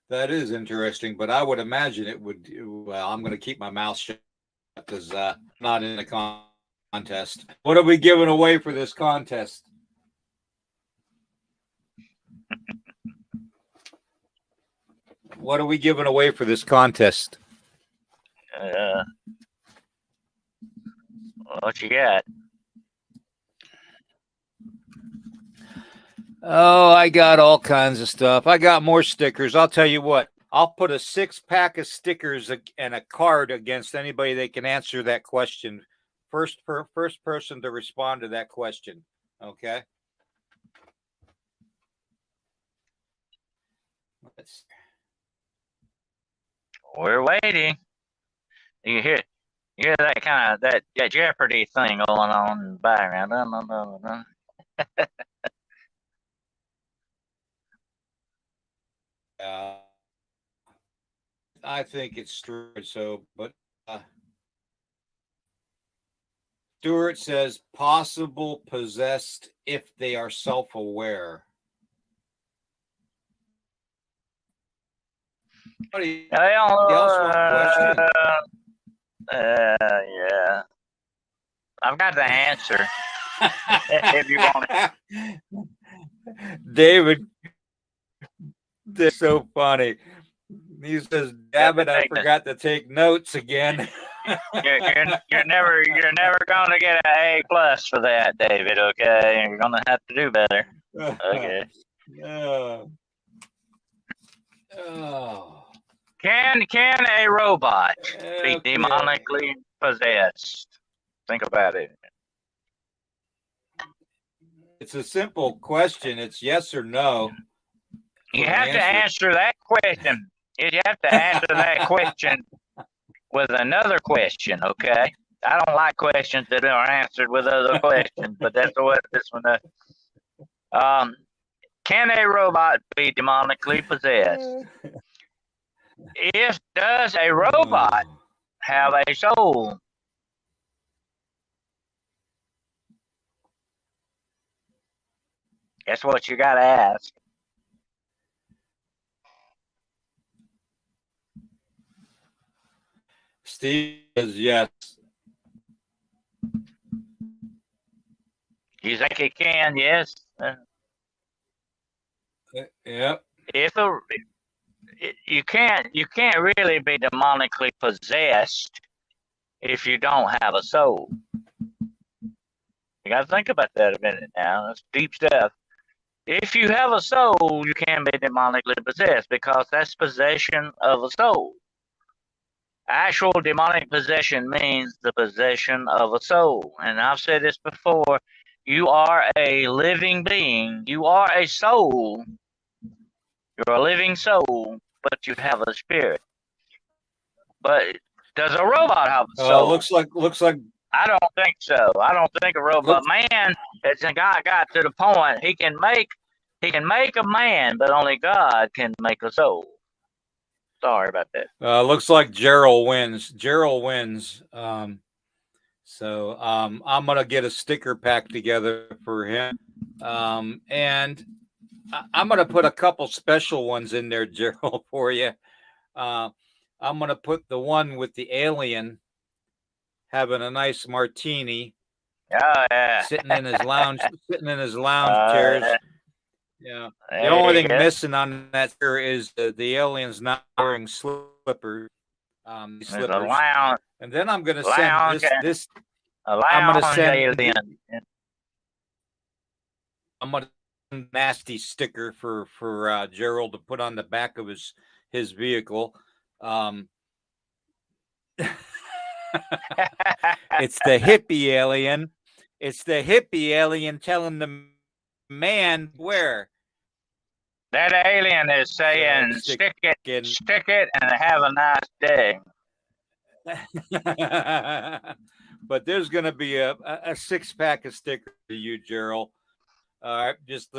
Speaker 1: That is interesting, but I would imagine it would. Well, I'm going to keep my mouth shut because I'm not in a contest. What are we giving away for this contest? What are we giving away for this contest?
Speaker 2: What you got?
Speaker 1: Oh, I got all kinds of stuff. I got more stickers. I'll tell you what. I'll put a 6-pack of stickers and a card against anybody that can answer that question. First person to respond to that question. Okay.
Speaker 2: We're waiting. You hear that kind of that Jeopardy thing going on in the background. Dun, dun, dun, dun.
Speaker 1: I think it's Stuart. So, but Stuart says possible possessed if they are self-aware. Anybody else want a question?
Speaker 2: Yeah. I've got the answer. If you want it.
Speaker 1: David, that's so funny. He says, "Damn it, I forgot to take notes again."
Speaker 2: You're never gonna get an A+ for that, David. Okay, you're gonna have to do better. Okay.
Speaker 1: Oh.
Speaker 2: Can a robot be demonically possessed? Think about it.
Speaker 1: It's a simple question. It's yes or no.
Speaker 2: You have to answer that question. You have to answer that question with another question, okay? I don't like questions that are answered with other questions, but that's what this one does. Can a robot be demonically possessed? Does a robot have a soul? That's what you gotta ask.
Speaker 1: Steve says yes.
Speaker 2: You think it can? Yes.
Speaker 1: Yep.
Speaker 2: You can't really be demonically possessed if you don't have a soul. You got to think about that a minute now. That's deep stuff. If you have a soul, you can be demonically possessed because that's possession of a soul. Actual demonic possession means the possession of a soul. And I've said this before. You are a living being. You are a soul. You're a living soul, but you have a spirit. But does a robot have a soul?
Speaker 1: Looks like.
Speaker 2: I don't think so. I don't think a robot man has got to the point he can make a man, but only God can make a soul. Sorry about that.
Speaker 1: Looks like Gerald wins. Gerald wins. So I'm gonna get a sticker pack together for him, and I'm gonna put a couple special ones in there, Gerald, for you. I'm gonna put the one with the alien having a nice martini.
Speaker 2: Oh yeah.
Speaker 1: Sitting in his lounge chairs. Yeah. The only thing missing on that here is the alien's not wearing slippers. Slippers. And then I'm going to send this. I'm going to send. I'm going to send a nasty sticker for Gerald to put on the back of his vehicle. It's the hippie alien. It's the hippie alien telling the man where.
Speaker 2: That alien is saying, stick it, and have a nice day.
Speaker 1: But there's going to be a 6-pack of stickers to you, Gerald. All right, just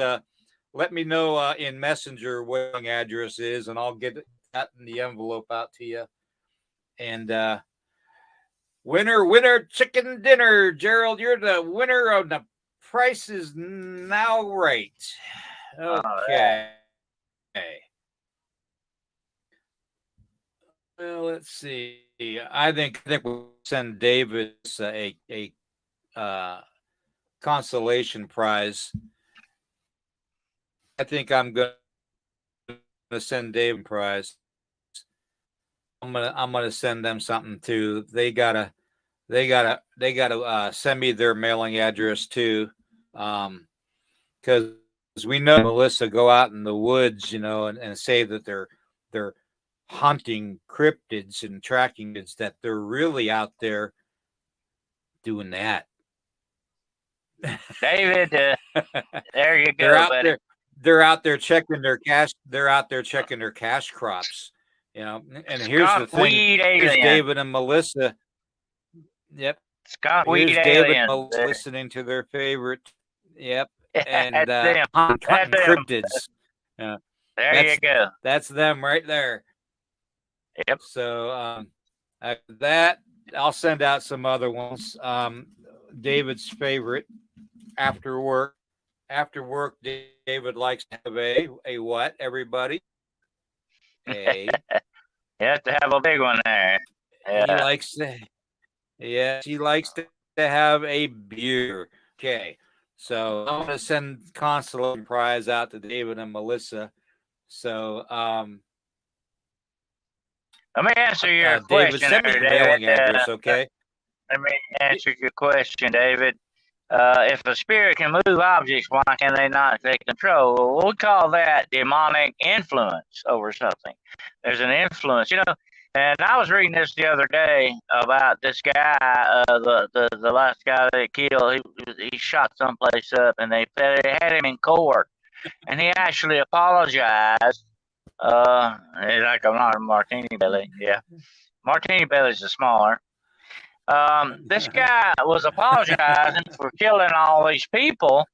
Speaker 1: let me know in Messenger what the address is, and I'll get that in the envelope out to you. And winner chicken dinner, Gerald. You're the winner of the Price Is Now Right. Okay. Well, let's see. I think we'll send David a consolation prize. I think I'm going to send David a prize. I'm gonna send them something too. They gotta send me their mailing address too, because we know Melissa go out in the woods, and say that they're hunting cryptids and tracking it, that they're really out there doing that.
Speaker 2: David, there you go, buddy.
Speaker 1: They're out there checking their cash. They're out there checking their cash crops. And here's the thing: here's David and Melissa. Yep. Here's David and Melissa listening to their favorite. Yep. And hunting cryptids.
Speaker 2: There you go.
Speaker 1: That's them right there.
Speaker 2: Yep.
Speaker 1: So after that, I'll send out some other ones. David's favorite after work. After work, David likes to have a what? Everybody.
Speaker 2: You have to have a big one there. Yeah.
Speaker 1: He likes to have a beer. Okay. So I'm going to send consolation prize out to David and Melissa. So
Speaker 2: let me answer your
Speaker 1: David,
Speaker 2: question.
Speaker 1: Send me your mailing address, okay?
Speaker 2: Let me answer your question, David. If a spirit can move objects, why can they not take control? Well, we call that demonic influence over something. There's an influence, And I was reading this the other day about this guy, the last guy they killed. He shot someplace up, and they had him in court, and he actually apologized. Like a martini belly, yeah. Martini bellies are smaller. This guy was apologizing for killing all these people,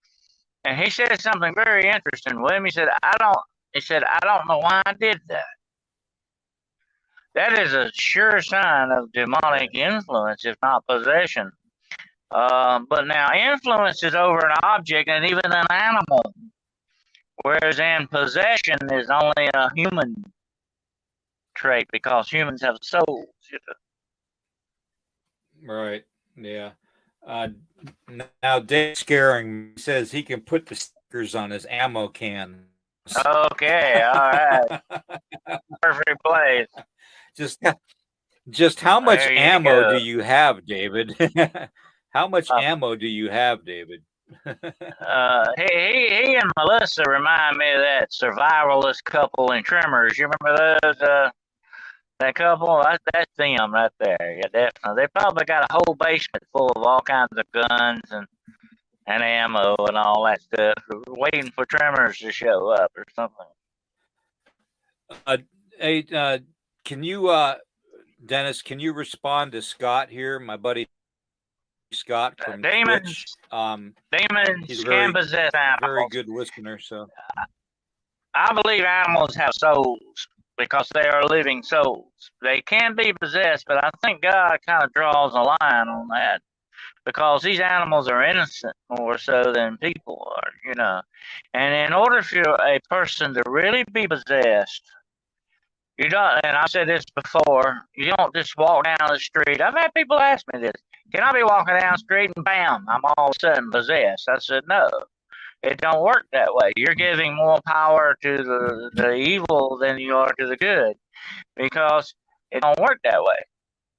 Speaker 2: and he said something very interesting, William. He said, I don't know why I did that. That is a sure sign of demonic influence, if not possession. But now influence is over an object and even an animal, whereas in possession is only a human trait, because humans have souls.
Speaker 1: Right. Yeah. Now Dave's scaring me. He says he can put the stickers on his ammo can.
Speaker 2: Okay. All right. Perfect place.
Speaker 1: Just how much ammo do you have, David? How much ammo do you have, David?
Speaker 2: He and Melissa remind me of that survivalist couple in Tremors. You remember those? That couple, that's them right there. Yeah, definitely. They probably got a whole basement full of all kinds of guns and ammo and all that stuff, waiting for Tremors to show up or something.
Speaker 1: Hey, can you, Dennis? Can you respond to Scott here, my buddy Scott from
Speaker 2: Demons? Demons can possess animals.
Speaker 1: Very good listener. So
Speaker 2: I believe animals have souls, because they are living souls. They can be possessed, but I think God kind of draws a line on that, because these animals are innocent more so than people are, And in order for a person to really be possessed, you don't, and I've said this before, you don't just walk down the street. I've had people ask me this, can I be walking down the street and bam, I'm all of a sudden possessed? I said, no. It don't work that way. You're giving more power to the evil than you are to the good, because it don't work that way.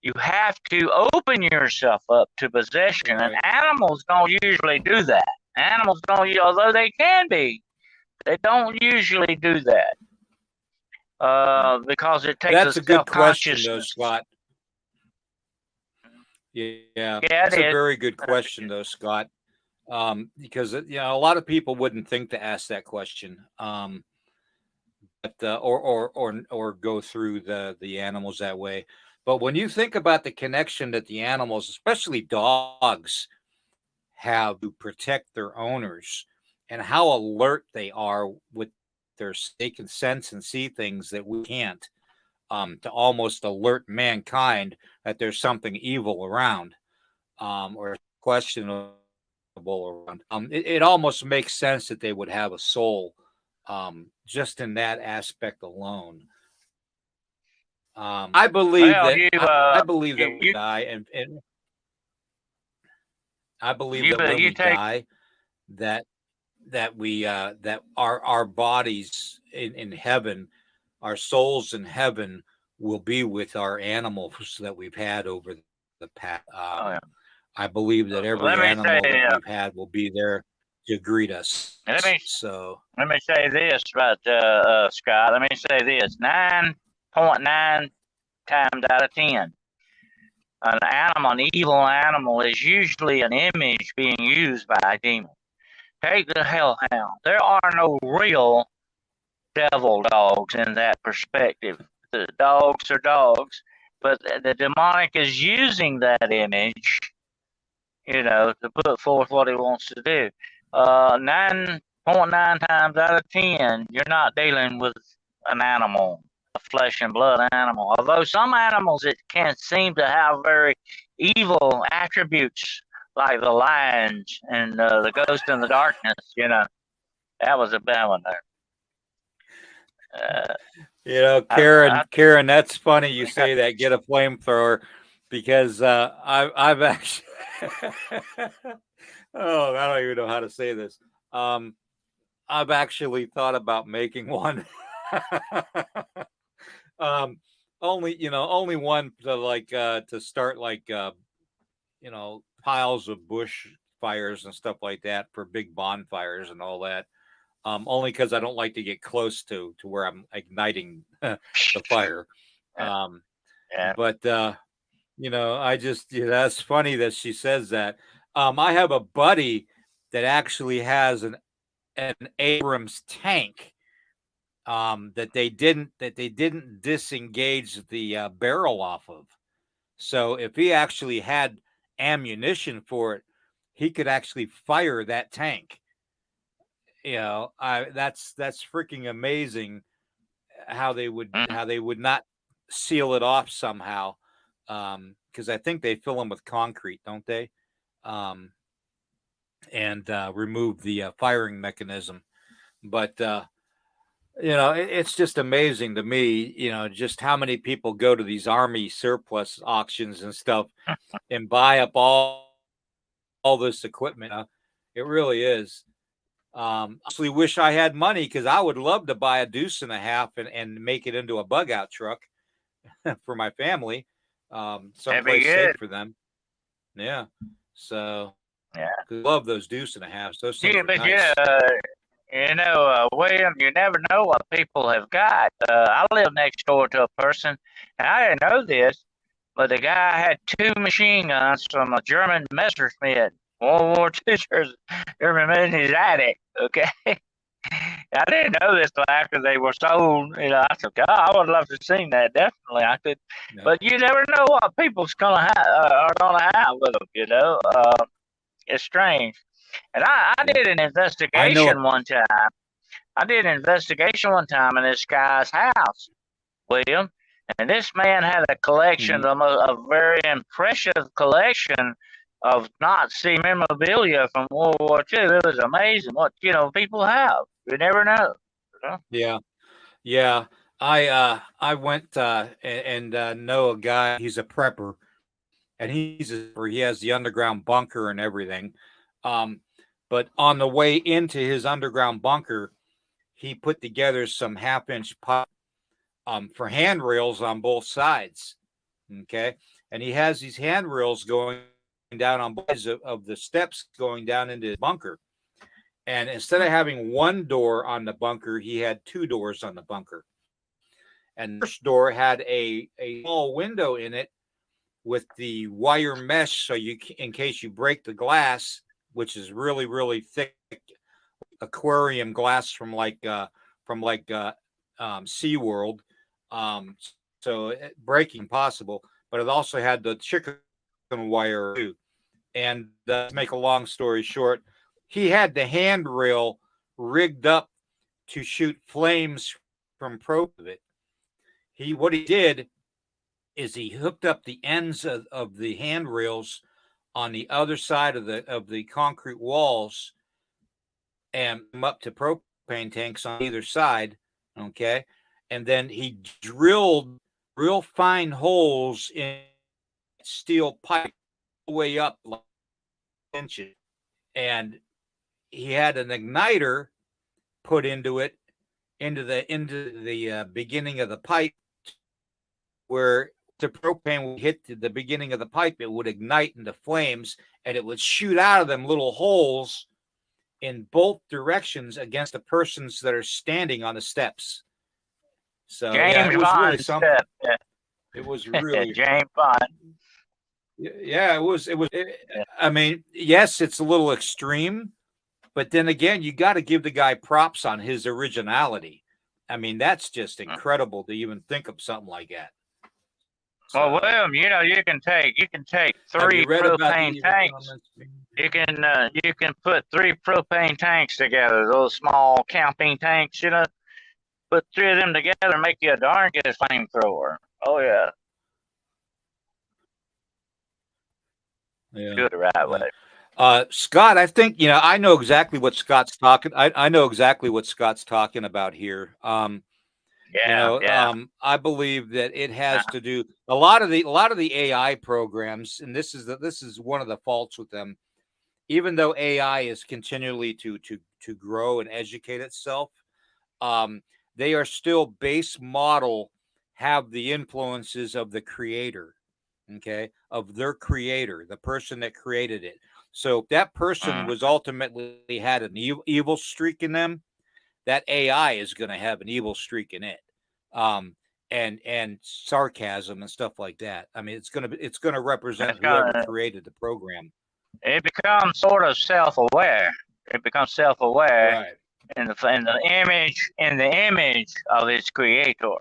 Speaker 2: You have to open yourself up to possession, and animals don't usually do that. Animals don't, although they can be, they don't usually do that, because it takes
Speaker 1: a good question, though, Scott. Yeah, that's a very good question, though, Scott. Because a lot of people wouldn't think to ask that question. or go through the animals that way. But when you think about the connection that the animals, especially dogs, have to protect their owners, and how alert they are with they can sense and see things that we can't, to almost alert mankind that there's something evil around, or questionable around. It almost makes sense that they would have a soul, just in that aspect alone. I believe
Speaker 2: Well,
Speaker 1: that I believe that we die, and I believe that when
Speaker 2: you
Speaker 1: we
Speaker 2: take
Speaker 1: die, that that our bodies in heaven, our souls in heaven, will be with our animals that we've had over the past.
Speaker 2: oh,
Speaker 1: I believe that every
Speaker 2: let me say
Speaker 1: animal that we've had will be there to greet us.
Speaker 2: let me
Speaker 1: So
Speaker 2: let me say this about Scott. Let me say this: 9.9 times out of 10, an evil animal, is usually an image being used by a demon. Take the hellhound. There are no real devil dogs in that perspective. The dogs are dogs, but the demonic is using that image, to put forth what he wants to do. 9.9 times out of 10, you're not dealing with an animal, a flesh and blood animal. Although some animals, it can seem to have very evil attributes, like the lions and the ghost in the darkness. That was a bad one there.
Speaker 1: Karen, that's funny you say that. Get a flamethrower, because I've actually oh, I don't even know how to say this. I've actually thought about making one. Only one to to start piles of bush fires and stuff like that for big bonfires and all that. Only because I don't like to get close to where I'm igniting the fire.
Speaker 2: Yeah.
Speaker 1: But I just that's funny that she says that. I have a buddy that actually has an Abrams tank, that they didn't disengage the barrel off of. So if he actually had ammunition for it, he could actually fire that tank. That's freaking amazing
Speaker 2: Mm.
Speaker 1: how they would not seal it off somehow, because I think they fill them with concrete, don't they? Um, and remove the firing mechanism. But it's just amazing to me, just how many people go to these army surplus auctions and stuff and buy up all this equipment. It really is. Honestly, wish I had money, because I would love to buy a deuce and a half and make it into a bug out truck for my family,
Speaker 2: That'd be
Speaker 1: someplace
Speaker 2: good.
Speaker 1: safe for them. Yeah. So,
Speaker 2: Yeah.
Speaker 1: love those deuce and a halves. Those things
Speaker 2: Yeah,
Speaker 1: are
Speaker 2: but
Speaker 1: nice.
Speaker 2: William, you never know what people have got. I live next door to a person, and I didn't know this, but the guy had two machine guns from a German Messerschmitt, World War II German in his attic. Okay, I didn't know this till after they were sold. I said, God, I would love to have seen that. Definitely, I could.
Speaker 1: Yeah.
Speaker 2: But you never know what people's are gonna have with them. It's strange. And I did an
Speaker 1: I know.
Speaker 2: investigation one time. I did an investigation one time in this guy's house, William, and this man had a collection,
Speaker 1: Mhm.
Speaker 2: a very impressive collection of Nazi memorabilia from World War II. It was amazing what people have. You never know.
Speaker 1: Yeah. Yeah. I went and know a guy. He's a prepper, and he has the underground bunker and everything. Um, but on the way into his underground bunker, he put together some half-inch pipe, for handrails on both sides. Okay, and he has these handrails going down on both sides of the steps going down into his bunker. And instead of having one door on the bunker, he had two doors on the bunker. And the first door had a small window in it with the wire mesh, so in case you break the glass, which is really really thick aquarium glass from like SeaWorld. So breaking impossible, but it also had the chicken wire too. And to make a long story short, he had the handrail rigged up to shoot flames from it. What he did is he hooked up the ends of the handrails on the other side of the concrete walls and them up to propane tanks on either side. Okay. And then he drilled real fine holes in steel pipe all the way up like inches. And he had an igniter put into it, into the beginning of the pipe, where the propane would hit the beginning of the pipe, it would ignite into flames, and it would shoot out of them little holes in both directions against the persons that are standing on the steps. So yeah, it was really something.
Speaker 2: Yeah.
Speaker 1: It was really
Speaker 2: James Bond.
Speaker 1: Yeah, it was. I mean, yes, it's a little extreme, but then again, you got to give the guy props on his originality. I mean, that's just incredible to even think of something like that.
Speaker 2: So, well, William, you know, you can take 3 propane tanks. You can put 3 propane tanks together, those small camping tanks, you know. Put 3 of them together and make you a darn good flamethrower. Oh yeah.
Speaker 1: Yeah.
Speaker 2: Do it the right way.
Speaker 1: Scott, I think, you know, I know exactly what Scott's talking. I know exactly what Scott's talking about here. I believe that it has to do a lot of the AI programs, and this is one of the faults with them. Even though AI is continually to grow and educate itself, they are still base model, have the influences of the creator, okay, of their creator, the person that created it. So if that person was ultimately had an evil streak in them, that AI is going to have an evil streak in it, and sarcasm and stuff like that. I mean, it's going to represent whoever created the program.
Speaker 2: It becomes sort of self-aware. It becomes self-aware in the image of its creator.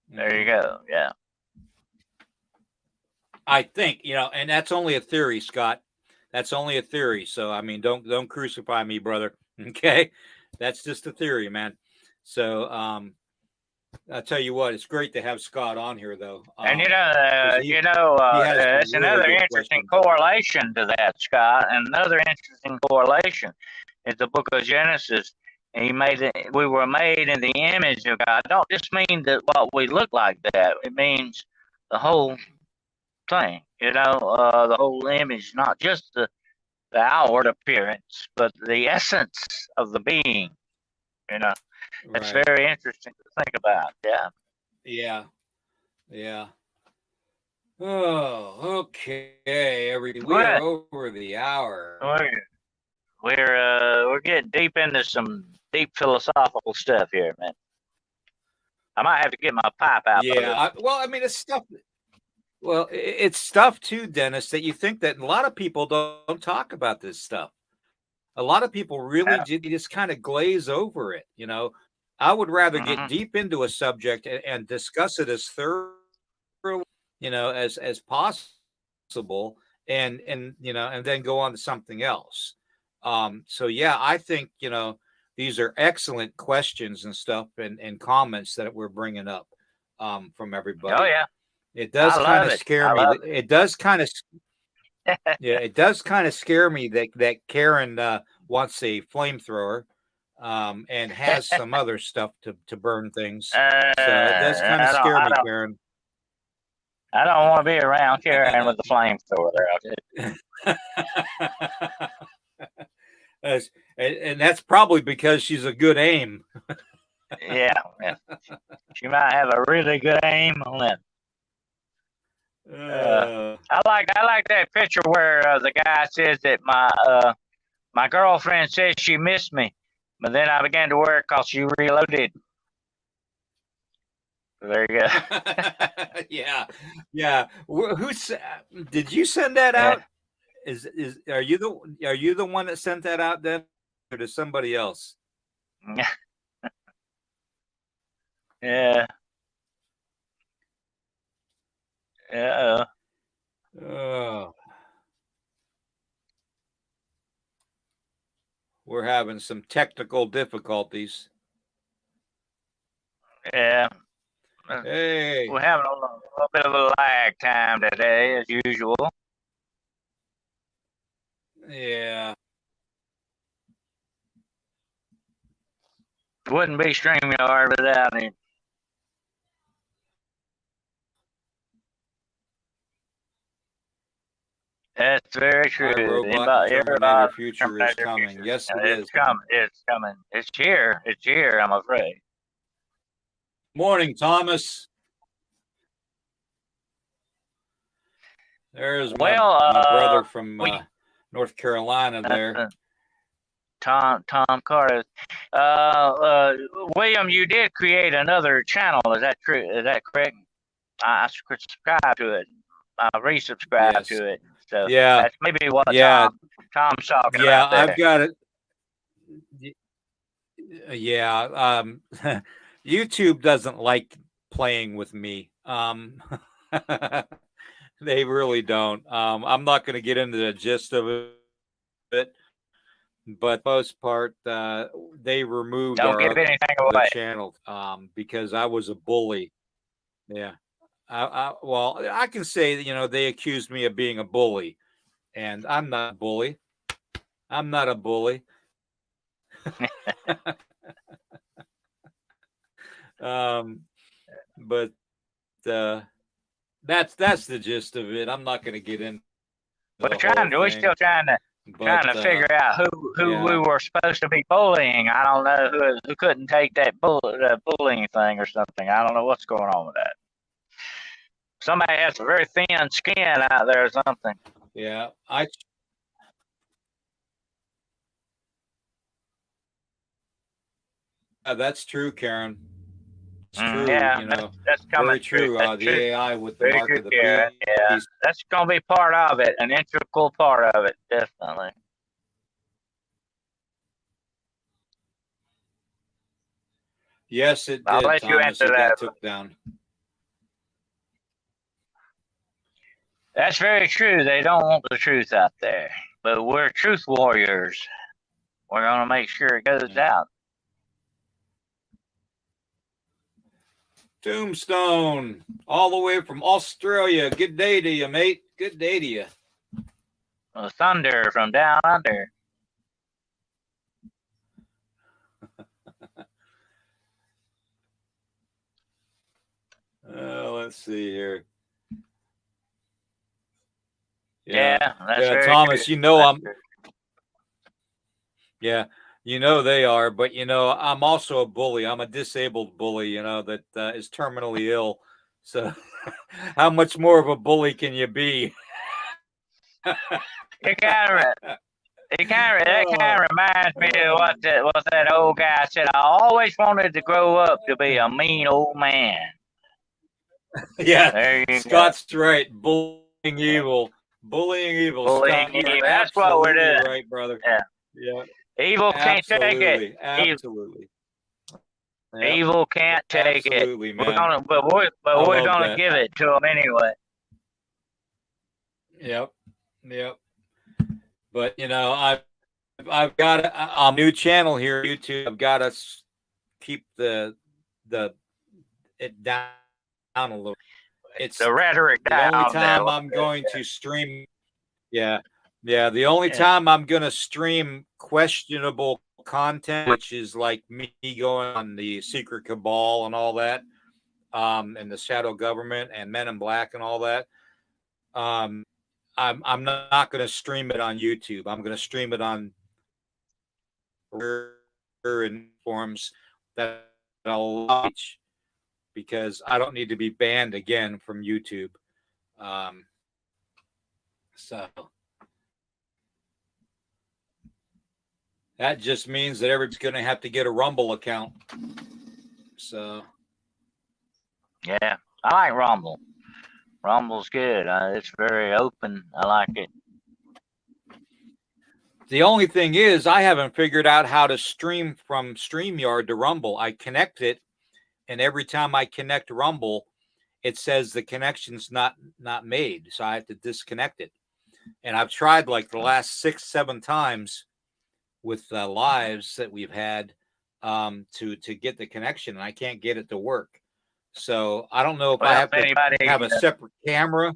Speaker 2: There you go. Yeah.
Speaker 1: I think, you know, and that's only a theory, Scott. That's only a theory. So I mean, don't crucify me, brother. Okay, that's just a theory, man. So I'll tell you what, it's great to have Scott on here, though.
Speaker 2: And it's another interesting correlation to that, Scott. And another interesting correlation is the Book of Genesis. We were made in the image of God. Don't just mean that what we look like that. It means the whole thing. The whole image, not just the outward appearance, but the essence of the being. It's very interesting to think about.
Speaker 1: Yeah. Oh, okay, everybody. We are over the hour.
Speaker 2: We're getting deep into some deep philosophical stuff here, man. I might have to get my pipe out.
Speaker 1: Yeah. I mean, it's stuff. Well, it's stuff too, Dennis, that you think that a lot of people don't talk about this stuff. A lot of people really just kind of glaze over it. You know, I would rather get deep into a subject and discuss it as thoroughly, as possible, and then go on to something else. So yeah, I think, these are excellent questions and stuff and comments that we're bringing up from everybody.
Speaker 2: Oh yeah.
Speaker 1: It does kind of scare me. It does kind of, it does kind of scare me that Karen wants a flamethrower, and has some other stuff to burn things. So it does kind of scare me, Karen.
Speaker 2: I don't want to be around Karen with the flamethrower
Speaker 1: there. And that's probably because she's a good aim.
Speaker 2: Yeah. She might have a really good aim on that. I like that picture where the guy says that my girlfriend says she missed me, but then I began to work because she reloaded. There you go.
Speaker 1: Yeah. Did you send that out? Are you the one that sent that out then, or to somebody else?
Speaker 2: Yeah. Yeah.
Speaker 1: Oh, we're having some technical difficulties.
Speaker 2: Yeah.
Speaker 1: Hey.
Speaker 2: We're having a little bit of a lag time today, as usual.
Speaker 1: Yeah.
Speaker 2: Wouldn't be StreamYard without it. That's very true.
Speaker 1: iRobot, the Terminator future is coming. Yes, it is.
Speaker 2: It's coming. It's coming. It's here. It's here, I'm afraid.
Speaker 1: Morning, Thomas. There's my brother from North Carolina there.
Speaker 2: Tom Carter. William, you did create another channel. Is that true? Is that correct? I subscribe to it. I resubscribe to it. So
Speaker 1: yeah,
Speaker 2: that's maybe what Tom's talking
Speaker 1: about
Speaker 2: there.
Speaker 1: I've got it. Yeah. YouTube doesn't like playing with me. They really don't. I'm not going to get into the gist of it, but most part, they removed the channel because I was a bully. Yeah. Well, I can say that, they accused me of being a bully, and I'm not a bully. I'm not a bully. But that's the gist of it. I'm not going to get into.
Speaker 2: We're still trying to figure out who we were supposed to be bullying. I don't know who couldn't take that bullying thing or something. I don't know what's going on with that. Somebody has a very thin skin out there or something.
Speaker 1: Yeah, that's true, Karen. It's true.
Speaker 2: Yeah, that's coming.
Speaker 1: Very true. The AI with the mark of the beast.
Speaker 2: Yeah, that's going to be part of it, an integral part of it, definitely.
Speaker 1: Yes, it did.
Speaker 2: I'll let you answer that.
Speaker 1: Took down.
Speaker 2: That's very true. They don't want the truth out there, but we're truth warriors. We're going to make sure it goes out.
Speaker 1: Tombstone, all the way from Australia. Good day to you, mate. Good day to you.
Speaker 2: Thunder from down under.
Speaker 1: Let's see here.
Speaker 2: Yeah, that's
Speaker 1: Thomas,
Speaker 2: true.
Speaker 1: I'm. Yeah, they are, but I'm also a bully. I'm a disabled bully, that is terminally ill. So, how much more of a bully can you be?
Speaker 2: That kind of reminds me of what that old guy said. I always wanted to grow up to be a mean old man.
Speaker 1: Yeah,
Speaker 2: there you
Speaker 1: Scott's go. Right. Bullying evil. Scott,
Speaker 2: that's what we're doing.
Speaker 1: Right, brother. Yeah.
Speaker 2: Evil can't take it.
Speaker 1: Absolutely.
Speaker 2: Evil can't take it.
Speaker 1: Man.
Speaker 2: We're gonna give it to them anyway.
Speaker 1: Yep. But I've got a new channel here, YouTube. I've got to keep it down a little. It's
Speaker 2: the rhetoric down.
Speaker 1: The only time I'm going to stream. Yeah. The only time I'm going to stream questionable content, which is like me going on the secret cabal and all that, and the shadow government and Men in Black and all that. I'm not going to stream it on YouTube. I'm going to stream it on forums that I'll reach, because I don't need to be banned again from YouTube. So that just means that everybody's going to have to get a Rumble account. So
Speaker 2: yeah, I like Rumble. Rumble's good. It's very open. I like it.
Speaker 1: The only thing is, I haven't figured out how to stream from StreamYard to Rumble. I connect it, and every time I connect Rumble, it says the connection's not made, so I have to disconnect it. And I've tried like the last 6-7 times with lives that we've had to get the connection, and I can't get it to work. So I don't know if I have to have a separate camera,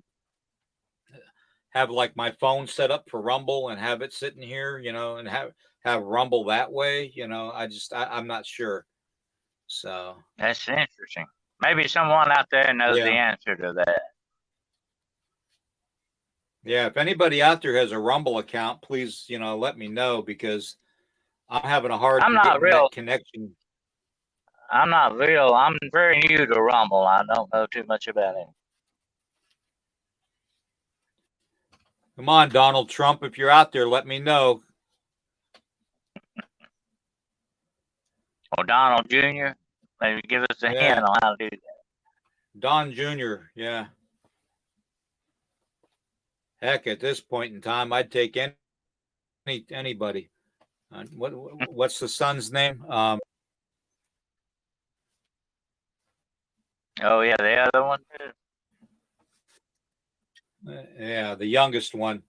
Speaker 1: have like my phone set up for Rumble and have it sitting here, and have Rumble that way. I'm not sure. So
Speaker 2: that's interesting. Maybe someone out there knows the answer to that.
Speaker 1: Yeah, if anybody out there has a Rumble account, please, let me know, because I'm having a hard time getting that connection.
Speaker 2: I'm very new to Rumble. I don't know too much about it.
Speaker 1: Come on, Donald Trump, if you're out there, let me know.
Speaker 2: Or Donald Jr., maybe give us a hint on how to do that.
Speaker 1: Don Jr., yeah. Heck, at this point in time, I'd take anybody. What's the son's name?
Speaker 2: Oh yeah, the other one too.
Speaker 1: Yeah, the youngest one.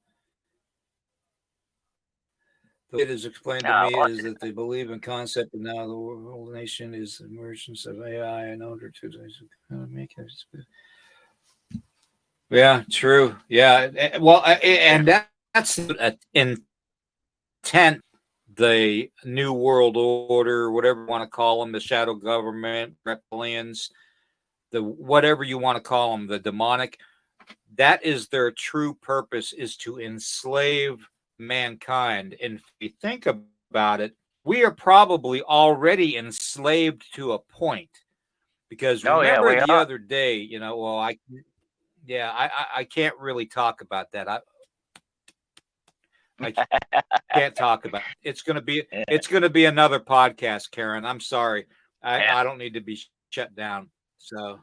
Speaker 1: It is explained to me is that they believe in concept, and now the whole nation is the emergence of AI in order to make it. Yeah, true. Yeah, well, and that's intent. The New World Order, whatever you want to call them, the shadow government, reptilians, the whatever you want to call them, the demonic. That is their true purpose, is to enslave mankind. And if you think about it, we are probably already enslaved to a point, because remember the other day, I can't really talk about that. I can't talk about it. It's gonna be another podcast, Karen. I'm sorry. I don't need to be shut down. So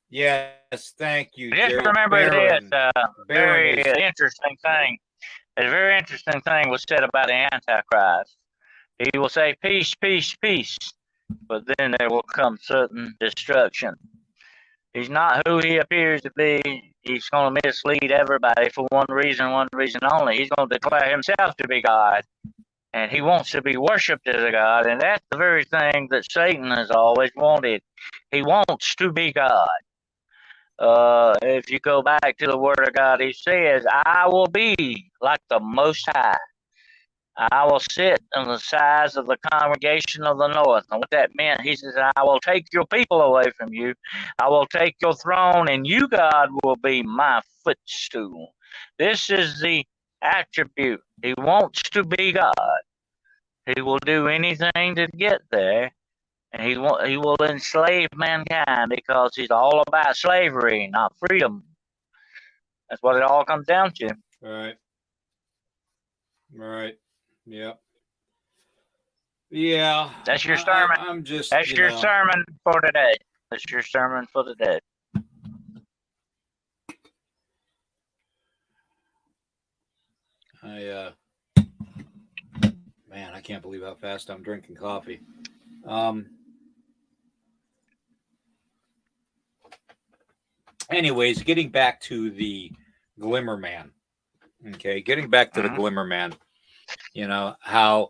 Speaker 1: yes, thank you.
Speaker 2: Just
Speaker 1: Jerry.
Speaker 2: remember this very interesting thing. A very interesting thing was said about the Antichrist. He will say peace, peace, peace, but then there will come certain destruction. He's not who he appears to be. He's going to mislead everybody for one reason only. He's going to declare himself to be God, and he wants to be worshipped as a God, and that's the very thing that Satan has always wanted. He wants to be God. If you go back to the Word of God, he says, I will be like the Most High. I will sit on the sides of the congregation of the north. And what that meant, he says, I will take your people away from you. I will take your throne, and you, God, will be my footstool. This is the attribute. He wants to be God. He will do anything to get there. And he will enslave mankind, because he's all about slavery, not freedom. That's what it all comes down to.
Speaker 1: All right. Yeah. Yeah.
Speaker 2: That's your sermon. That's your sermon for today. That's your sermon for today.
Speaker 1: Man, I can't believe how fast I'm drinking coffee. Anyways, getting back to the Glimmer Man. Okay, getting back to the Glimmer Man. How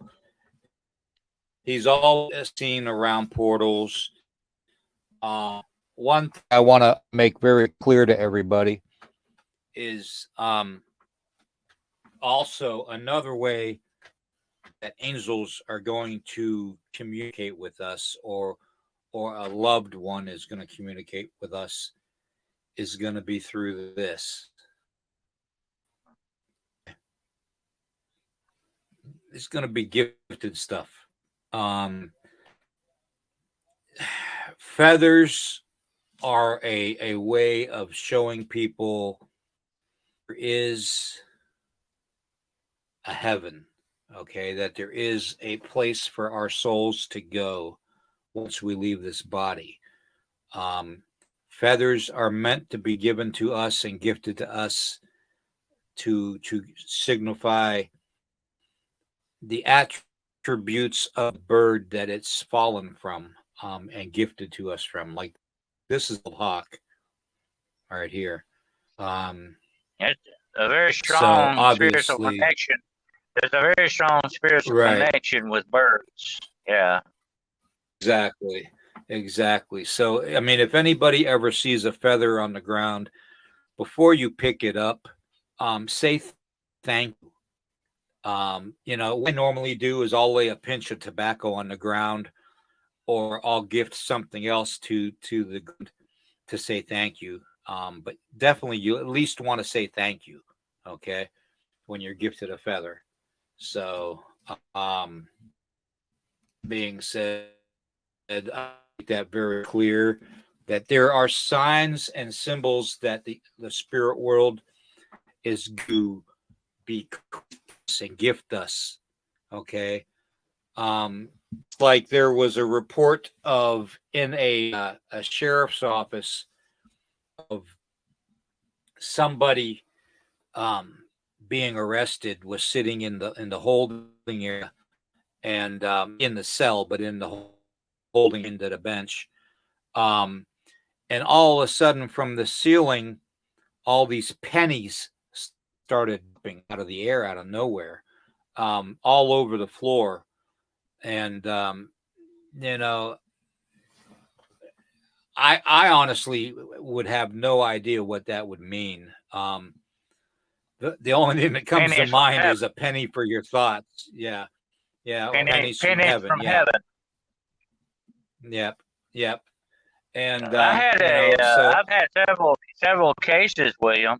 Speaker 1: he's always seen around portals. One thing I want to make very clear to everybody is also another way that angels are going to communicate with us, or a loved one is going to communicate with us, is going to be through this. It's going to be gifted stuff. Feathers are a way of showing people there is a heaven, okay, that there is a place for our souls to go once we leave this body. Feathers are meant to be given to us and gifted to us to signify the attributes of the bird that it's fallen from. and gifted to us from. Like this is the hawk right here. Um,
Speaker 2: It's a very
Speaker 1: so
Speaker 2: strong spiritual
Speaker 1: obviously,
Speaker 2: connection. There's a very strong spiritual
Speaker 1: right.
Speaker 2: connection with birds. Yeah.
Speaker 1: Exactly. Exactly. So, I mean, if anybody ever sees a feather on the ground, before you pick it up, say thank you. What I normally do is I'll lay a pinch of tobacco on the ground, or I'll gift something else to the ground to say thank you. But definitely, you at least want to say thank you, okay, when you're gifted a feather. So, being said, I make that very clear that there are signs and symbols that the spirit world is to be and gift us. Okay. It's like there was a report of in a sheriff's office of somebody being arrested was sitting in the holding area and in the cell, but in the holding into the bench. Um, and all of a sudden, from the ceiling, all these pennies started dropping out of the air, out of nowhere, all over the floor. And you know, I honestly would have no idea what that would mean. The only thing that comes to
Speaker 2: Pennies from
Speaker 1: mind
Speaker 2: heaven.
Speaker 1: is a penny for your thoughts. Yeah, yeah, or pennies from
Speaker 2: Pennies
Speaker 1: heaven.
Speaker 2: from
Speaker 1: Yeah,
Speaker 2: heaven.
Speaker 1: yep, yep. And
Speaker 2: I've had several cases, William.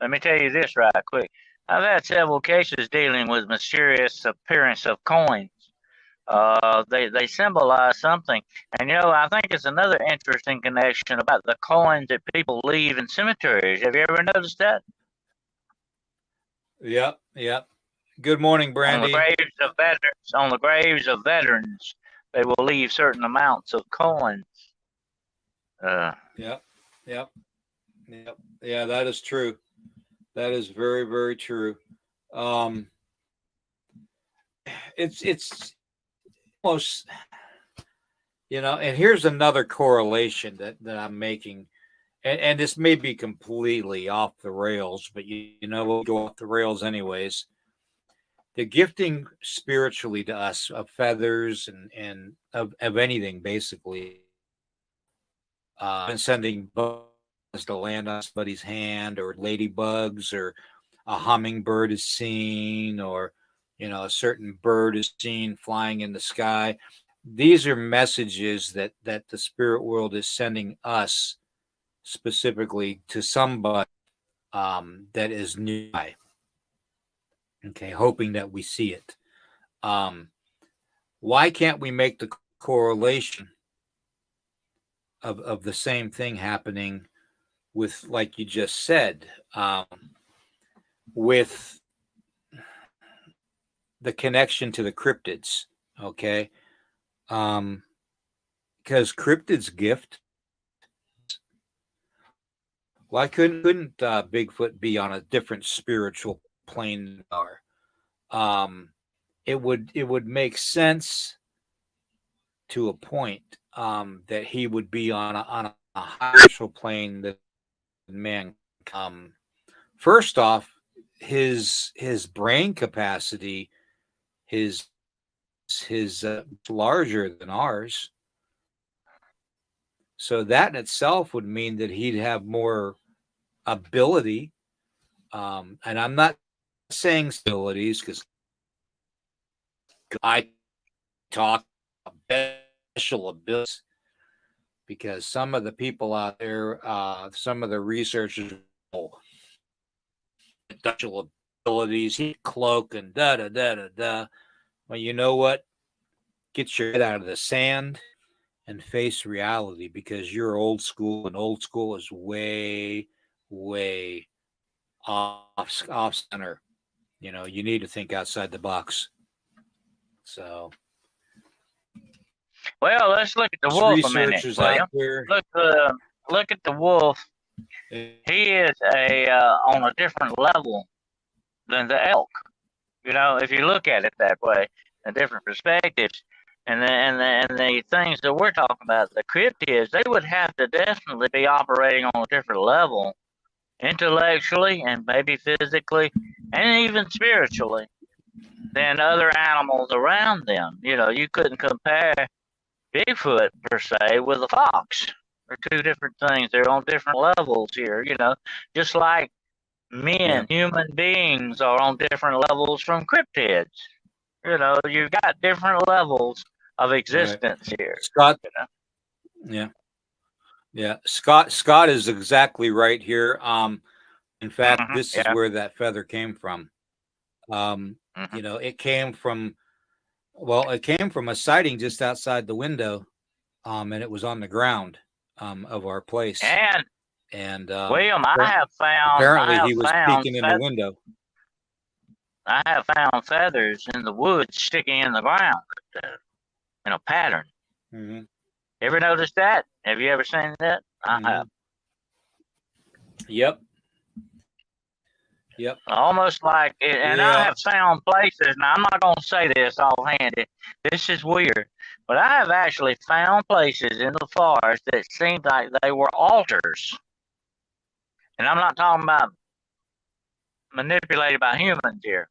Speaker 2: Let me tell you this right quick. I've had several cases dealing with mysterious appearance of coins. They symbolize something, and I think it's another interesting connection about the coins that people leave in cemeteries. Have you ever noticed that?
Speaker 1: yep, yep. Good morning,
Speaker 2: On the
Speaker 1: Brandy.
Speaker 2: graves of veterans, they will leave certain amounts of coins. Uh,
Speaker 1: Yep, yep, yep. Yeah, that is true. That is very, very true. Um, it's almost and here's another correlation that I'm making, and this may be completely off the rails, but we'll go off the rails anyways. The gifting spiritually to us of feathers and of anything basically, and sending bugs to land on somebody's hand, or ladybugs, or a hummingbird is seen, or a certain bird is seen flying in the sky. These are messages that the spirit world is sending us specifically to somebody that is nearby. Okay, hoping that we see it. Um, why can't we make the correlation of the same thing happening with, like you just said, with the connection to the cryptids? Okay, because cryptids gift. Why couldn't Bigfoot be on a different spiritual plane than we are? It would make sense to a point, that he would be on a higher spiritual plane than man. Um, First off, his brain capacity, his larger than ours. So that in itself would mean that he'd have more ability. And I'm not saying abilities, because I talk about special abilities, because some of the people out there, some of the researchers, special abilities, he cloak and da da da da da. Well, you know what? Get your head out of the sand and face reality, because you're old school, and old school is way, way off center. You need to think outside the box. So
Speaker 2: well, let's look at the
Speaker 1: there's
Speaker 2: wolf a minute,
Speaker 1: researchers out
Speaker 2: William.
Speaker 1: there.
Speaker 2: Look at the wolf.
Speaker 1: eh,
Speaker 2: He is on a different level than the elk. If you look at it that way, in different perspectives. And the things that we're talking about, the cryptids, they would have to definitely be operating on a different level, intellectually and maybe physically and even spiritually, than other animals around them. You couldn't compare Bigfoot per se with a fox. They're two different things. They're on different levels here. Just like men, human beings, are on different levels from cryptids. You've got different levels of existence here.
Speaker 1: Scott. Yeah. Scott is exactly right here. In fact, this is where that feather came from. It came from a sighting just outside the window, and it was on the ground of our place.
Speaker 2: And William, I
Speaker 1: apparently he was
Speaker 2: found
Speaker 1: peeking in the window.
Speaker 2: I have found feathers in the woods sticking in the ground in a pattern.
Speaker 1: Mm-hmm.
Speaker 2: Ever noticed that? Have you ever seen that? I have.
Speaker 1: Yep.
Speaker 2: Almost like it, and I have found places. Now I'm not going to say this offhanded. This is weird, but I have actually found places in the forest that seemed like they were altars. And I'm not talking about manipulated by humans here.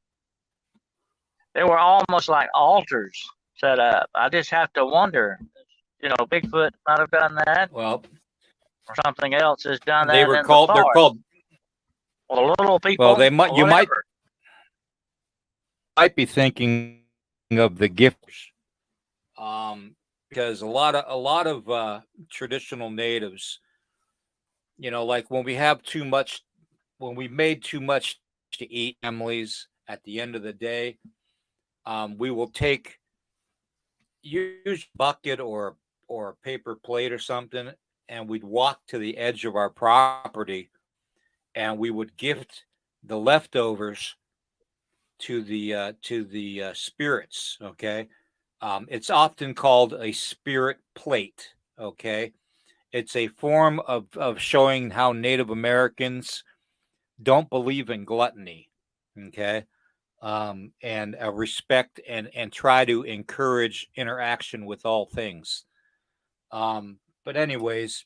Speaker 2: They were almost like altars set up. I just have to wonder, Bigfoot might have done that.
Speaker 1: Well,
Speaker 2: or something else has done that.
Speaker 1: They're called.
Speaker 2: Well, little people.
Speaker 1: Well, you might be thinking of the gifters, because a lot of traditional natives, like when we made too much to eat, families at the end of the day, we will use a bucket or a paper plate or something, and we'd walk to the edge of our property, and we would gift the leftovers to the spirits. Okay, it's often called a spirit plate. Okay, it's a form of showing how Native Americans don't believe in gluttony. Okay, and respect and try to encourage interaction with all things. But anyways,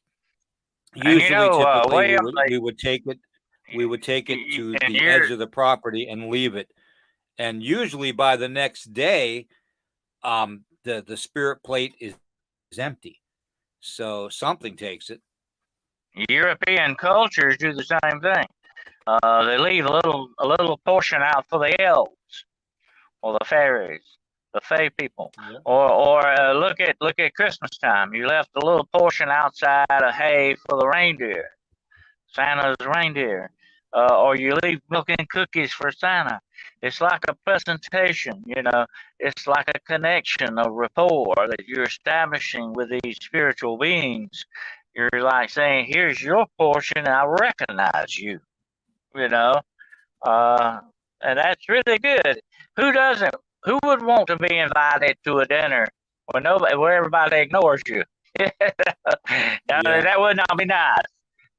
Speaker 1: usually, typically, we would take it. We would take it to the edge of the property and leave it. And usually by the next day, the spirit plate is empty. So something takes it.
Speaker 2: European cultures do the same thing. They leave a little portion out for the elves or the fairies, the fae people. Yeah. Or look at Christmas time. You left a little portion outside of hay for the reindeer, Santa's reindeer. Or you leave milk and cookies for Santa. It's like a presentation, It's like a connection, a rapport that you're establishing with these spiritual beings. You're like saying, here's your portion, and I recognize you, and that's really good. Who would want to be invited to a dinner where everybody ignores you? That would not be nice.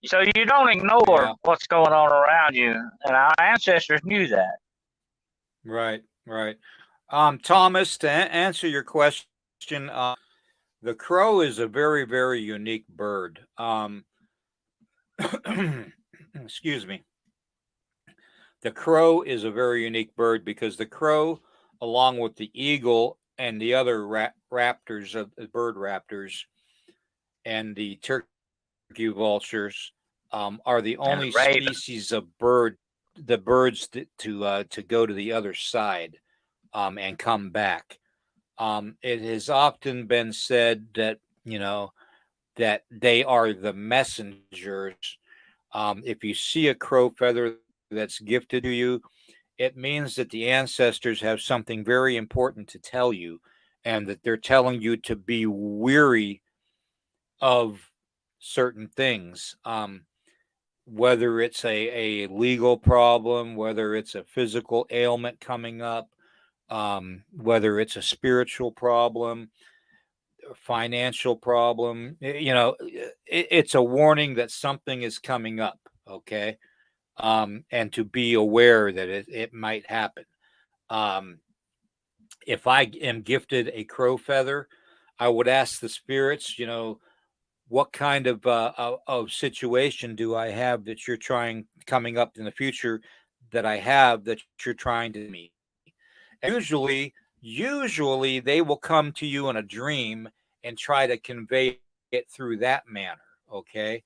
Speaker 2: So you don't ignore what's going on around you, and our ancestors knew that.
Speaker 1: Right. Thomas, to answer your question, the crow is a very, very unique bird. Excuse me. The crow is a very unique bird because the crow, along with the eagle and the other raptors, bird raptors, and the turkey vultures, are the only species of birds to go to the other side and come back. It has often been said that that they are the messengers. If you see a crow feather that's gifted to you, it means that the ancestors have something very important to tell you, and that they're telling you to be weary of certain things, whether it's a legal problem, whether it's a physical ailment coming up, whether it's a spiritual problem, financial problem. It's a warning that something is coming up. Okay, and to be aware that it might happen. if I am gifted a crow feather, I would ask the spirits, what kind of situation do I have that you're trying coming up in the future that I have that you're trying to me? And usually they will come to you in a dream and try to convey it through that manner. Okay.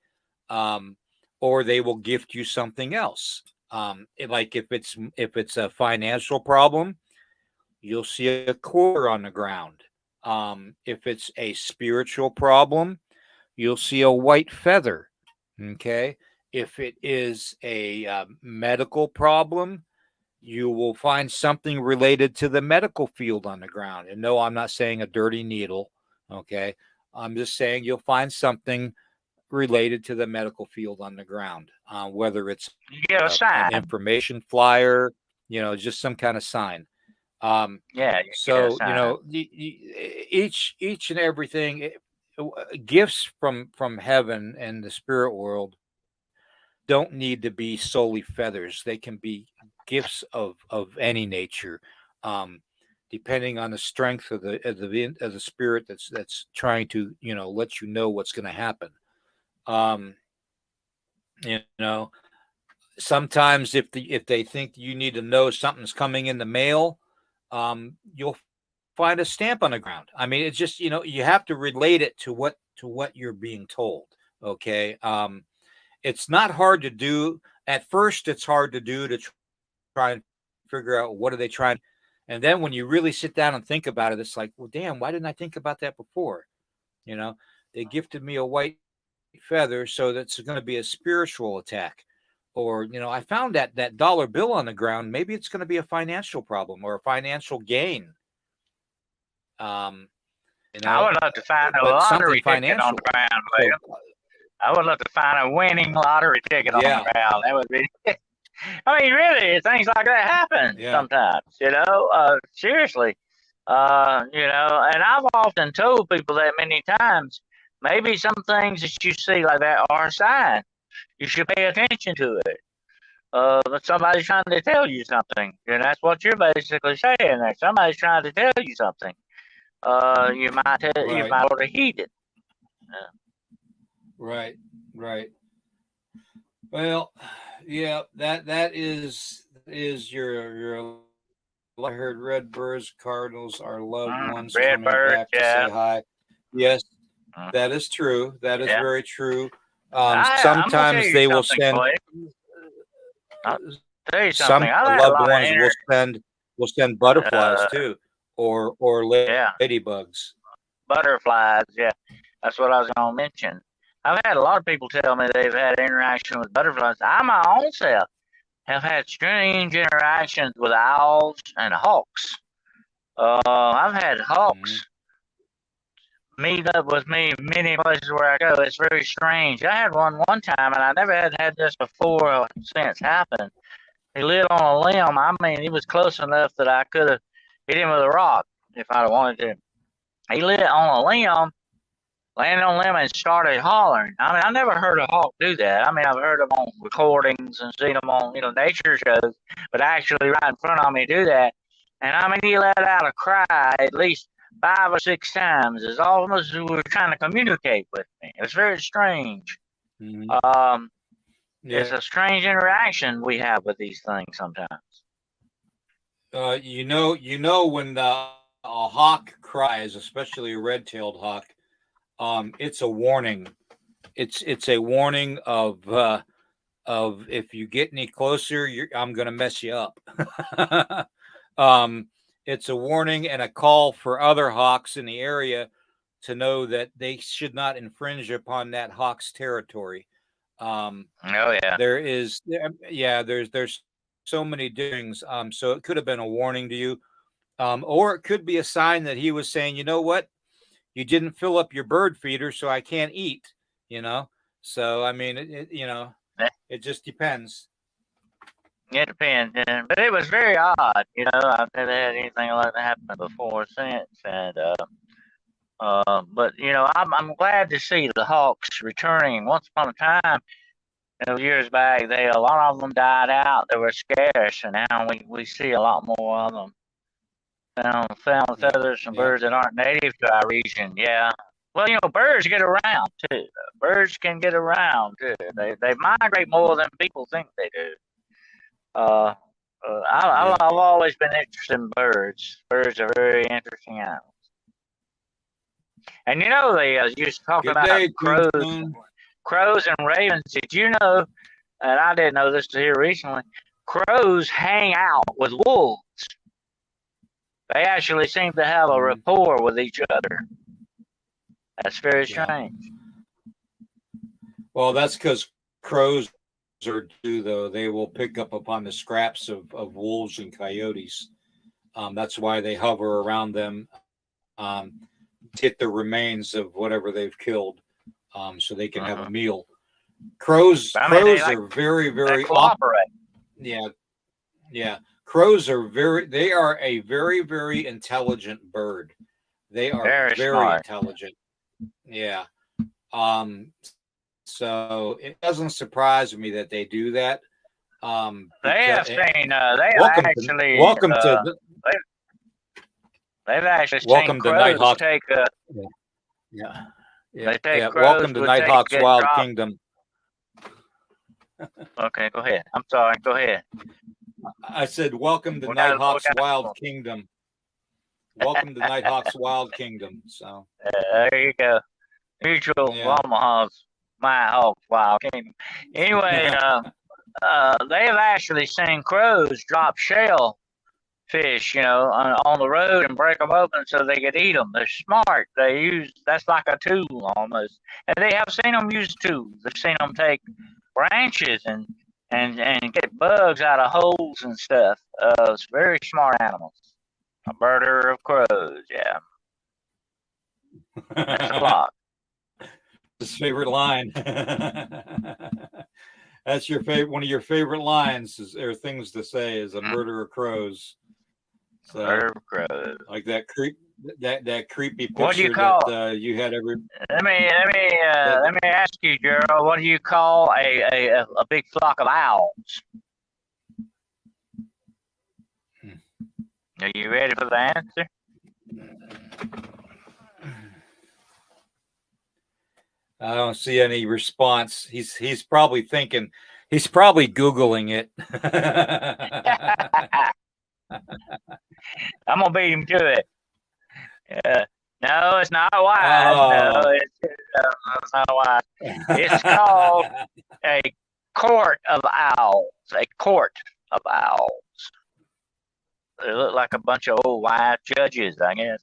Speaker 1: Um, or they will gift you something else. Like if it's a financial problem, you'll see a quarter on the ground. If it's a spiritual problem, you'll see a white feather. Okay. If it is a medical problem, you will find something related to the medical field on the ground. And no, I'm not saying a dirty needle. Okay. I'm just saying you'll find something related to the medical field on the ground, whether it's
Speaker 2: You get a
Speaker 1: an
Speaker 2: sign.
Speaker 1: information flyer, just some kind of sign.
Speaker 2: Yeah, you get a
Speaker 1: So
Speaker 2: sign.
Speaker 1: each and everything, gifts from heaven and the spirit world don't need to be solely feathers. They can be gifts of any nature, um, depending on the strength of the spirit that's trying to let you know what's going to happen. Um, you know, sometimes if they think you need to know something's coming in the mail, you'll find a stamp on the ground. I mean, it's just you have to relate it to what you're being told. Okay. It's not hard to do. At first, it's hard to do to try and figure out what are they trying. And then when you really sit down and think about it, it's like, well, damn, why didn't I think about that before? You know, they gifted me a white feather, so that's going to be a spiritual attack. Or I found that dollar bill on the ground. Maybe it's going to be a financial problem or a financial gain.
Speaker 2: I would love to find
Speaker 1: But
Speaker 2: a
Speaker 1: something
Speaker 2: lottery
Speaker 1: financial.
Speaker 2: ticket on the ground,
Speaker 1: So
Speaker 2: William. I would love to find a winning lottery ticket on
Speaker 1: yeah,
Speaker 2: the ground. That would be. I mean, really, things like that happen
Speaker 1: yeah,
Speaker 2: sometimes. Seriously. And I've often told people that many times. Maybe some things that you see like that are a sign. You should pay attention to it. But somebody's trying to tell you something, and that's what you're basically saying there. Somebody's trying to tell you something. You
Speaker 1: right,
Speaker 2: might ought to heed it. Uh,
Speaker 1: right, right. Well, yeah, that is your life. I heard Redbirds, Cardinals, our loved ones coming
Speaker 2: Redbird,
Speaker 1: back to
Speaker 2: yeah,
Speaker 1: say hi. Yes,
Speaker 2: mm,
Speaker 1: that is true. That is
Speaker 2: yeah.
Speaker 1: very true.
Speaker 2: I'm gonna tell
Speaker 1: Sometimes
Speaker 2: you
Speaker 1: they will
Speaker 2: something,
Speaker 1: send
Speaker 2: Clay. I'll tell you something.
Speaker 1: some
Speaker 2: I've had a
Speaker 1: loved
Speaker 2: lot of
Speaker 1: ones will send butterflies
Speaker 2: uh,
Speaker 1: too, or
Speaker 2: yeah,
Speaker 1: ladybugs.
Speaker 2: butterflies. Yeah, that's what I was gonna mention. I've had a lot of people tell me they've had interaction with butterflies. I my own self have had strange interactions with owls and hawks. I've had
Speaker 1: Hmm.
Speaker 2: hawks meet up with me many places where I go. It's very strange. I had one time, and I never had this before or since happen. He lit on a limb. I mean, he was close enough that I could have hit him with a rock if I'd wanted to. He lit on a limb, landed on a limb, and started hollering. I mean, I never heard a hawk do that. I mean, I've heard them on recordings and seen them on nature shows, but actually right in front of me do that. And I mean, he let out a cry at least 5 or 6 times. It's almost as if he was trying to communicate with me. It's very strange.
Speaker 1: Hmm.
Speaker 2: Um, it's
Speaker 1: Yeah.
Speaker 2: a strange interaction we have with these things sometimes.
Speaker 1: When a hawk cries, especially a red-tailed hawk, it's a warning. It's a warning of if you get any closer, I'm going to mess you up. um, it's a warning and a call for other hawks in the area to know that they should not infringe upon that hawk's territory. Um,
Speaker 2: Oh yeah.
Speaker 1: there's so many doings. So it could have been a warning to you, or it could be a sign that he was saying, you know what, you didn't fill up your bird feeder, so I can't eat. You know, so I mean, it just depends.
Speaker 2: It depends, but it was very odd. I've never had anything like that happen before or since, and but I'm glad to see the Hawks returning. Once upon a time, years back, a lot of them died out. They were scarce, and now we see a lot more of them. Found feathers from birds that aren't native to our region. Yeah. Well, birds get around too. Birds can get around too. They migrate more than people think they do. I've always been interested in birds. Birds are very interesting animals. And they used to talk
Speaker 1: Good
Speaker 2: about
Speaker 1: day,
Speaker 2: crows and ravens. Did you know? And I didn't know this till here recently. Crows hang out with wolves. They actually seem to have a rapport with each other. That's very strange.
Speaker 1: Well, that's because crows though. They will pick up upon the scraps of wolves and coyotes. That's why they hover around them, get the remains of whatever they've killed, so they can have a meal. Crows are very, very
Speaker 2: cooperate.
Speaker 1: Yeah. Crows are they are a very, very intelligent bird. They are very intelligent. Yeah. So it doesn't surprise me that they do that.
Speaker 2: They have seen. They've actually seen crows take. They take crows.
Speaker 1: Welcome to Nighthawk's Wild Kingdom.
Speaker 2: Okay, go ahead. I'm sorry. Go ahead.
Speaker 1: I said, welcome to Nighthawk's Wild Kingdom. Welcome to Nighthawk's Wild Kingdom. So
Speaker 2: there you go. Mutual Omaha's my Hawk's Wild Kingdom. Anyway, they have actually seen crows drop shellfish, on the road and break them open so they could eat them. They're smart. That's like a tool almost. And they have seen them use tools. They've seen them take branches and get bugs out of holes and stuff. It's very smart animals. A birder of crows, yeah. That's a lot.
Speaker 1: His favorite line. That's your favorite. One of your favorite lines or things to say is a murder of crows. So,
Speaker 2: murder of crows.
Speaker 1: Like that creepy picture
Speaker 2: what do you call,
Speaker 1: that you had every.
Speaker 2: Let me ask you, Gerald. What do you call a big flock of owls? Are you ready for the answer?
Speaker 1: I don't see any response. He's probably thinking. He's probably Googling it.
Speaker 2: I'm gonna beat him to it. No, it's not wise. Oh. No, it's not wise. It's called a court of owls. A court of owls. They look like a bunch of old wise judges, I guess.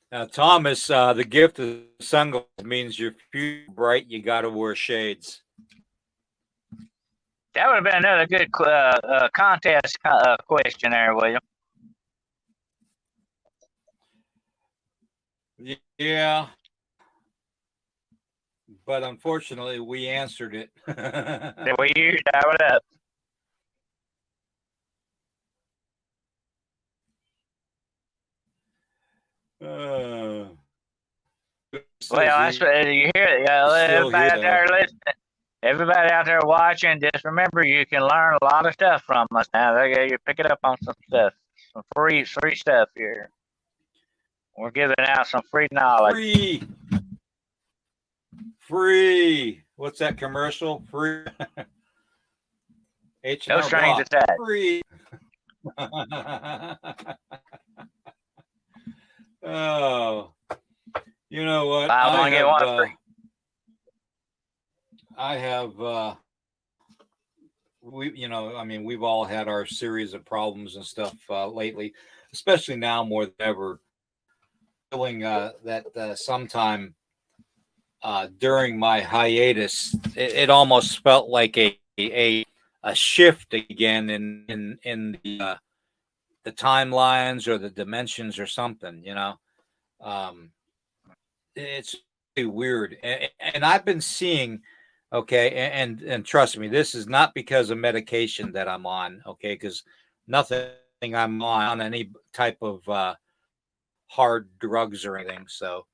Speaker 1: Now, Thomas, the gift of sunglasses means your future bright. You got to wear shades.
Speaker 2: That would have been another good contest question there, William.
Speaker 1: Yeah, but unfortunately, we answered it.
Speaker 2: We used that up. Well, that's what you hear. Everybody out there listening, everybody out there watching, just remember you can learn a lot of stuff from us now. You pick it up on some stuff, some free stuff here. We're giving out some free knowledge.
Speaker 1: Free. What's that commercial? Free.
Speaker 2: No strings attached.
Speaker 1: Free. Oh, you know what? We've all had our series of problems and stuff lately, especially now more than ever. Feeling that sometime during my hiatus, it almost felt like a shift again in the timelines or the dimensions or something, it's really weird. And I've been seeing, okay, and trust me, this is not because of medication that I'm on, okay, because nothing I'm on any type of hard drugs or anything. So,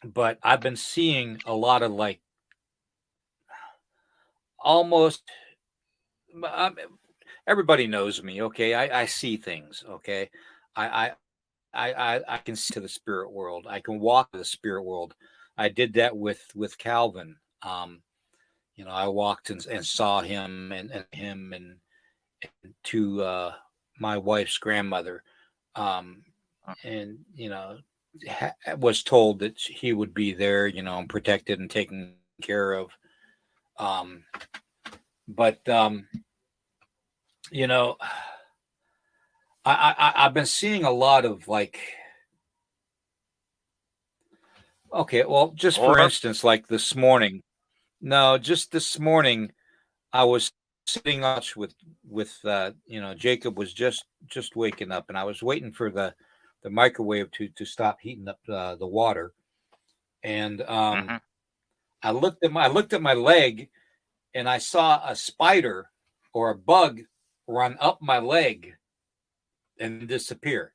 Speaker 1: but I've been seeing a lot of like almost everybody knows me. Okay, I see things. Okay, I I can see to the spirit world. I can walk to the spirit world. I did that with Calvin. I walked and saw him and to my wife's grandmother, um, and was told that he would be there, and protected and taken care of. Um, but you know, I've been seeing a lot of like, okay, well, just for
Speaker 2: Or
Speaker 1: instance, like this morning. No, just this morning, I was sitting on with Jacob was just waking up, and I was waiting for the microwave to stop heating up the water, and
Speaker 2: mhm.
Speaker 1: I looked at my leg, and I saw a spider or a bug run up my leg and disappear.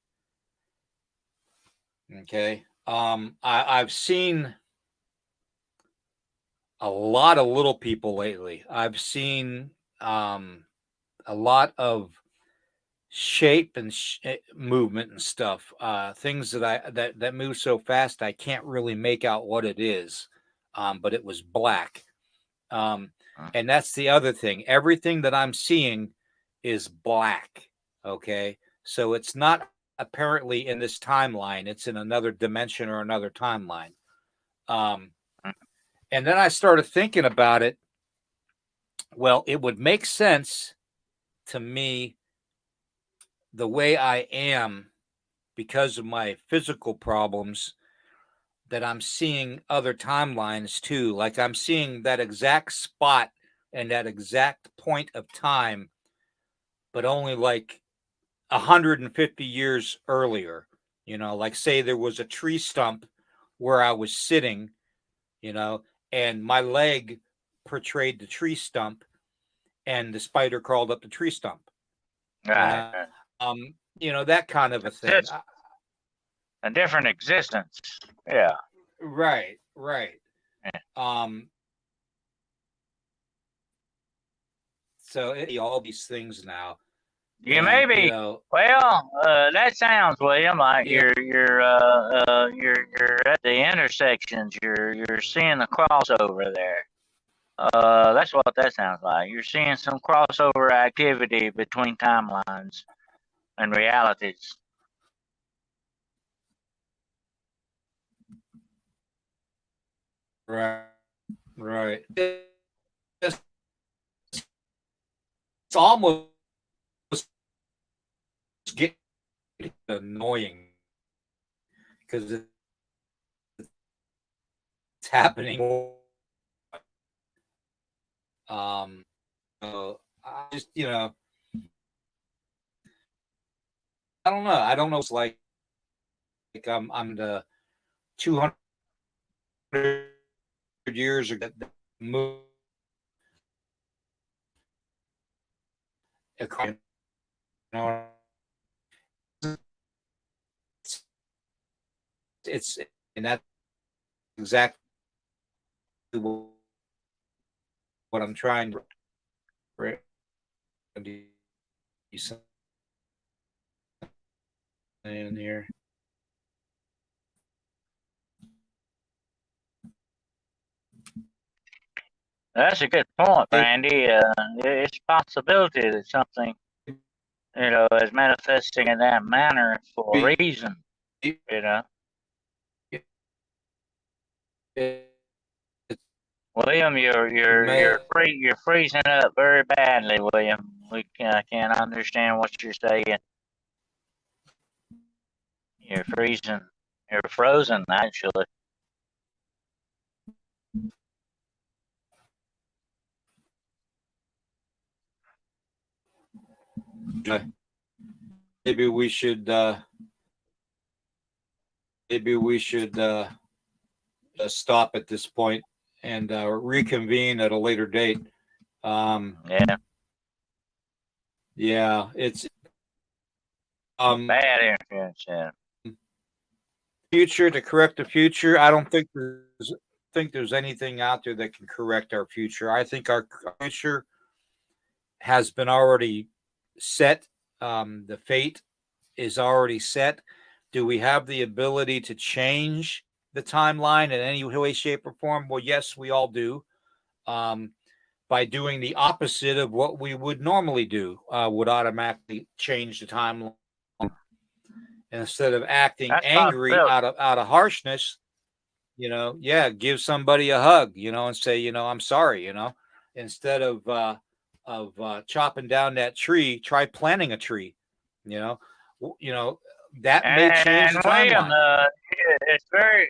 Speaker 1: Okay, I've seen a lot of little people lately. I've seen a lot of shape and movement and stuff. Things that move so fast I can't really make out what it is. But it was black. Um,
Speaker 2: Mm.
Speaker 1: and that's the other thing. Everything that I'm seeing is black. Okay, so it's not apparently in this timeline. It's in another dimension or another timeline. Um,
Speaker 2: Mm.
Speaker 1: and then I started thinking about it. Well, it would make sense to me the way I am because of my physical problems that I'm seeing other timelines too. Like I'm seeing that exact spot and that exact point of time, but only like 150 years earlier. Like say there was a tree stump where I was sitting, you know, and my leg portrayed the tree stump and the spider crawled up the tree stump, you
Speaker 2: Right.
Speaker 1: know, that kind of a
Speaker 2: It's
Speaker 1: thing.
Speaker 2: just a different existence. Yeah.
Speaker 1: Right, right.
Speaker 2: Yeah.
Speaker 1: Um, so all these things now,
Speaker 2: You may
Speaker 1: and
Speaker 2: be. Well, that sounds, William, like
Speaker 1: yeah,
Speaker 2: you're at the intersections. You're seeing the crossover there. That's what that sounds like. You're seeing some crossover activity between timelines and realities.
Speaker 1: right, right. It's almost getting annoying because it's happening. So I just, I don't know. I don't know. It's like I'm the 200 years ago that moved across, know, it's and that's exactly what I'm trying to in here.
Speaker 2: That's a good point,
Speaker 1: It,
Speaker 2: Randy. It's a possibility that something, is manifesting in that manner for a reason.
Speaker 1: it,
Speaker 2: You know,
Speaker 1: it,
Speaker 2: William,
Speaker 1: may,
Speaker 2: you're freezing up very badly, William. I can't understand what you're saying. You're freezing. You're frozen, actually.
Speaker 1: maybe we should stop at this point and reconvene at a later date.
Speaker 2: Yeah,
Speaker 1: Yeah, it's
Speaker 2: bad interference. Yeah.
Speaker 1: future to correct the future. I don't think there's anything out there that can correct our future. I think our future has been already set. The fate is already set. Do we have the ability to change the timeline in any way, shape, or form? Well, yes, we all do. Um, by doing the opposite of what we would normally do, would automatically change the timeline. Instead of acting
Speaker 2: That's
Speaker 1: angry
Speaker 2: possibility.
Speaker 1: out of harshness, yeah, give somebody a hug, and say, I'm sorry, instead of chopping down that tree, try planting a tree, you know, you know that may change
Speaker 2: And
Speaker 1: the
Speaker 2: William,
Speaker 1: timeline.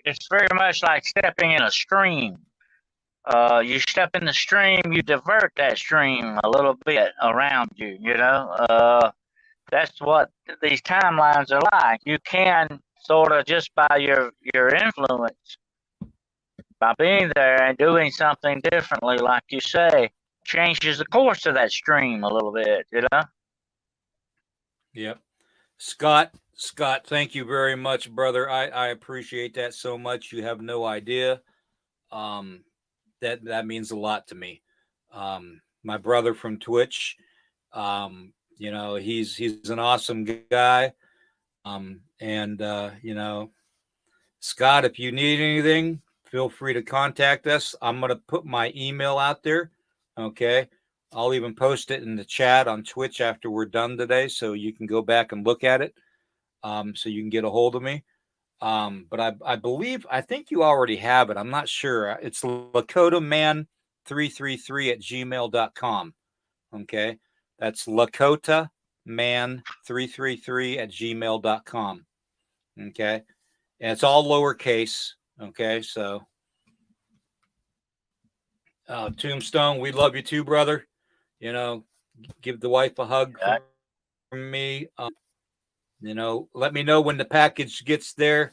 Speaker 2: it's very much like stepping in a stream. You step in the stream, you divert that stream a little bit around you. That's what these timelines are like. You can sort of just by your influence, by being there and doing something differently, like you say, changes the course of that stream a little bit.
Speaker 1: Yep. Scott, thank you very much, brother. I appreciate that so much. You have no idea. Um, that means a lot to me. My brother from Twitch, he's an awesome guy. And Scott, if you need anything, feel free to contact us. I'm gonna put my email out there. Okay. I'll even post it in the chat on Twitch after we're done today, so you can go back and look at it. So you can get a hold of me. But I think you already have it. I'm not sure. It's lakotaman333 at gmail.com. Okay. That's lakotaman333 at gmail.com. Okay. And it's all lowercase. Okay. So, Tombstone, we love you too, brother. Give the wife a hug from me. Let me know when the package gets there.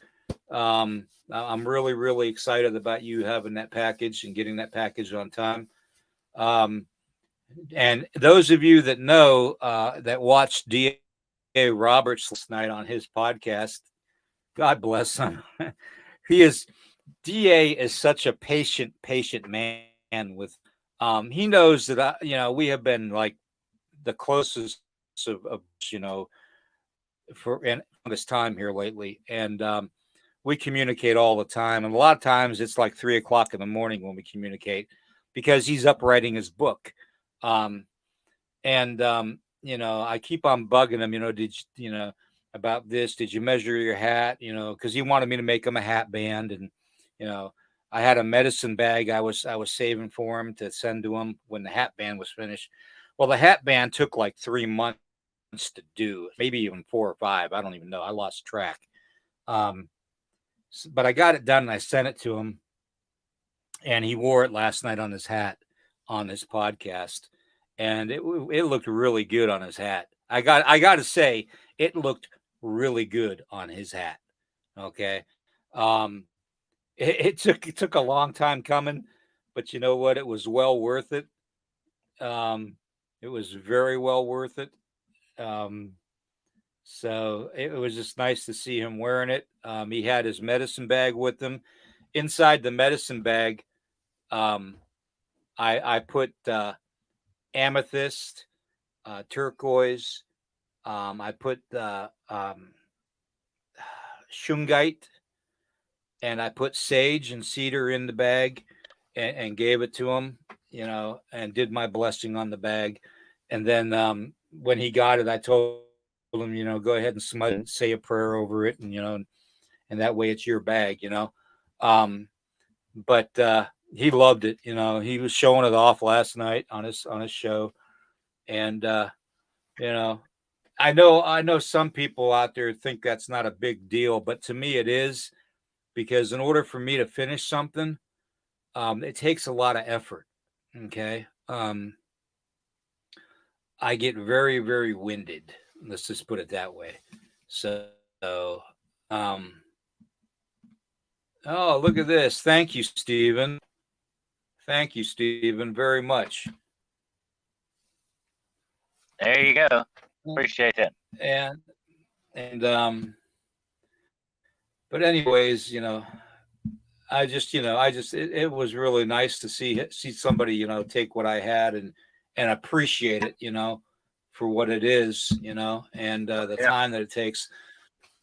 Speaker 1: I'm really, really excited about you having that package and getting that package on time. And those of you that know, that watched D.A. Roberts last night on his podcast, God bless him. DA is such a patient man with, he knows that, we have been like the closest of for this time here lately. And, we communicate all the time. And a lot of times it's like 3 o'clock in the morning when we communicate because he's up writing his book. And I keep on bugging him, about this, did you measure your hat? Because he wanted me to make him a hat band. And, I had a medicine bag I was saving for him to send to him when the hat band was finished. Well, the hat band took like 3 months to do, maybe even 4 or 5. I don't even know. I lost track. But I got it done and I sent it to him, and he wore it last night on his hat on his podcast, and it looked really good on his hat. I got to say, it looked really good on his hat. Okay. It took a long time coming, but you know what? It was well worth it. It was very well worth it. So it was just nice to see him wearing it. He had his medicine bag with him. Inside the medicine bag, I put amethyst, turquoise. I put shungite, and I put sage and cedar in the bag, and gave it to him, and did my blessing on the bag. And then when he got it, I told him, go ahead and smudge it and say a prayer over it, and and that way it's your bag. But he loved it. He was showing it off last night on his show, and I know some people out there think that's not a big deal, but to me it is, because in order for me to finish something, it takes a lot of effort. Okay. I get very, very winded. Let's just put it that way. So, um, oh, look at this. Thank you, Stephen. Thank you, Stephen, very much.
Speaker 2: There you go. Appreciate that.
Speaker 1: And but anyways, it was really nice to see somebody, take what I had and appreciate it, for what it is, and the time that it takes.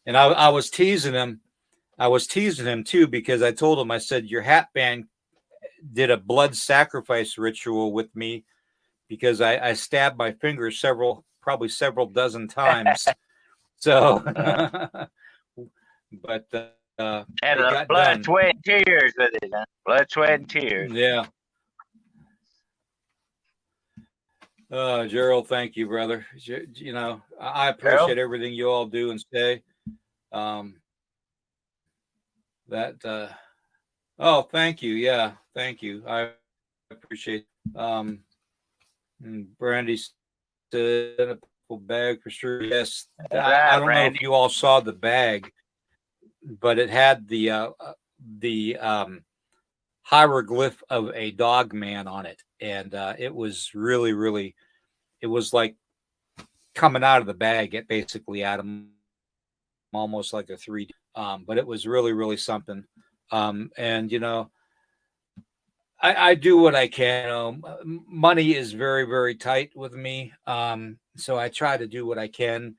Speaker 1: And I was teasing him. I was teasing him too, because I told him, I said, your hat band did a blood sacrifice ritual with me, because I stabbed my fingers probably several dozen times. So, but
Speaker 2: And
Speaker 1: it got
Speaker 2: blood,
Speaker 1: done.
Speaker 2: sweat, and tears with it. Huh? Blood, sweat, and tears.
Speaker 1: Yeah. Gerald, thank you, brother. I appreciate everything you all do and say. That Oh, thank you. Yeah, thank you. I appreciate. Brandy said a purple bag for sure. Yes, I don't know if you all saw the bag, but it had the hieroglyph of a dog man on it, and it was really, really. It was like coming out of the bag, it basically, Adam, almost like a 3D. But it was really, really something. And I do what I can. Money is very, very tight with me. So I try to do what I can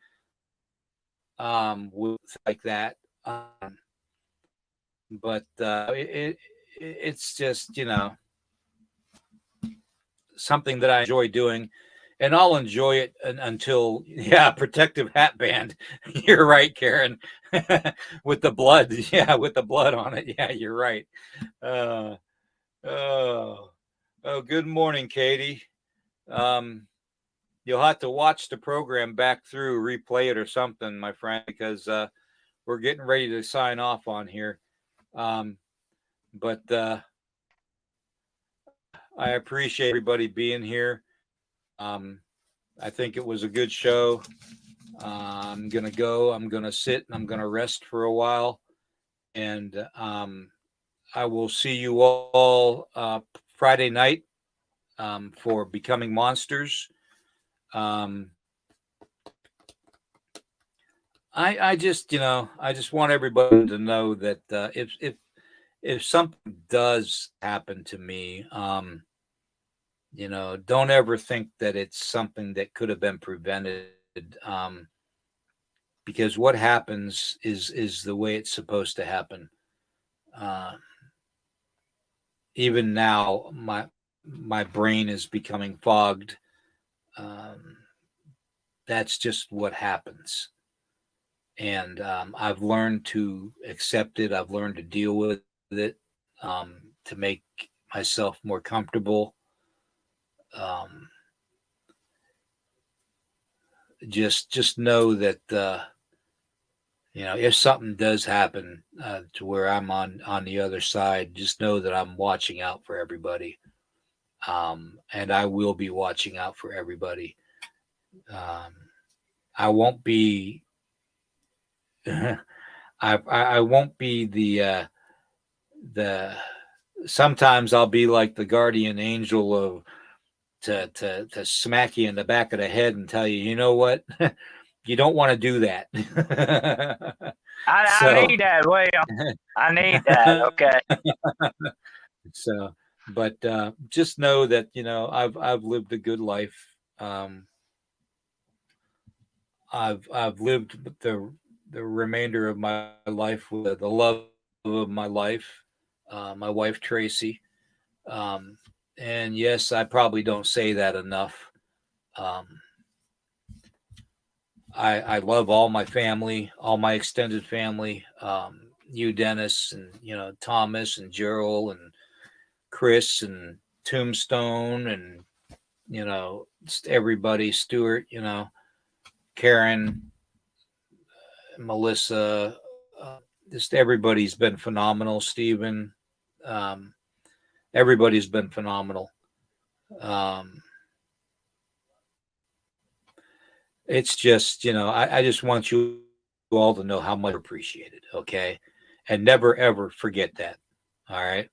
Speaker 1: with like that. But it's just, something that I enjoy doing. And I'll enjoy it until, protective hat band. You're right, Karen. With the blood. Yeah, with the blood on it. Yeah, you're right. Oh, good morning, Katie. You'll have to watch the program back through, replay it or something, my friend, because we're getting ready to sign off on here. But I appreciate everybody being here. I think it was a good show. I'm going to go. I'm going to sit and I'm going to rest for a while. And I will see you all Friday night for Becoming Monsters. I just, I just want everybody to know that if something does happen to me, don't ever think that it's something that could have been prevented. Because what happens is the way it's supposed to happen. Even now, my brain is becoming fogged. That's just what happens. And I've learned to accept it. I've learned to deal with it, to make myself more comfortable. Just know that if something does happen to where I'm on the other side, just know that I'm watching out for everybody, and I will be watching out for everybody. I won't be. I won't be the. Sometimes I'll be like the guardian angel of to smack you in the back of the head and tell you, you know what, you don't want to do that.
Speaker 2: I need that, William. I need that. Okay.
Speaker 1: So, but just know that I've lived a good life. I've lived the remainder of my life with the love of my life, my wife Tracy. And yes, I probably don't say that enough. I love all my family, all my extended family. You, Dennis, and Thomas and Gerald and Chris and Tombstone and just everybody, Stuart, Karen, Melissa, just everybody's been phenomenal. Stephen, everybody's been phenomenal. It's just, I just want you all to know how much I appreciate it. Okay. And never, ever forget that. All right.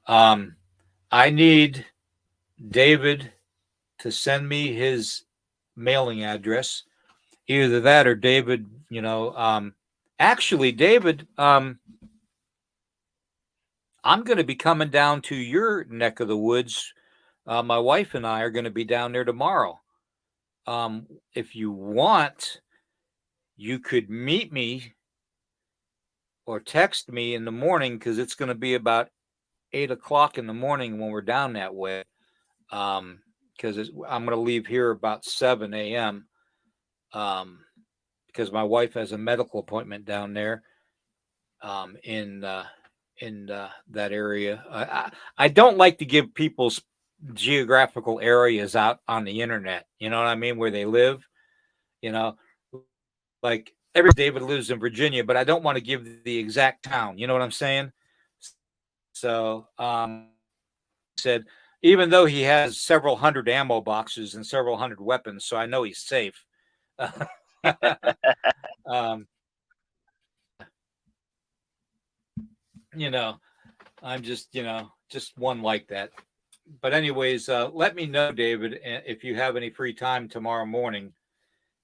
Speaker 1: I need David to send me his mailing address. Either that or David, actually, David, I'm going to be coming down to your neck of the woods My wife and I are going to be down there tomorrow. If you want, you could meet me or text me in the morning because it's going to be about 8 o'clock in the morning when we're down that way. Because I'm going to leave here about 7 a.m. Because my wife has a medical appointment down there in that area. I don't like to give people's geographical areas out on the internet. You know what I mean? Where they live. You know, like every David lives in Virginia, but I don't want to give the exact town. You know what I'm saying? So said, even though he has several hundred ammo boxes and several hundred weapons, so I know he's safe. um, you know, I'm just, just one like that. But anyways, let me know, David, if you have any free time tomorrow morning,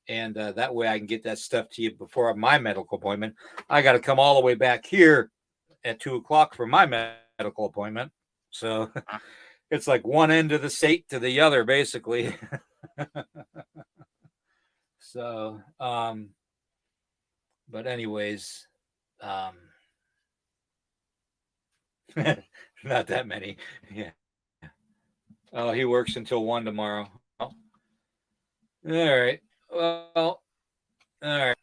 Speaker 1: and that way I can get that stuff to you before my medical appointment. I got to come all the way back here at 2 o'clock for my medical appointment, so it's like one end of the state to the other, basically. So, but anyways, not that many. Yeah. Oh, he works until 1 tomorrow. Oh. All right. Well, all right.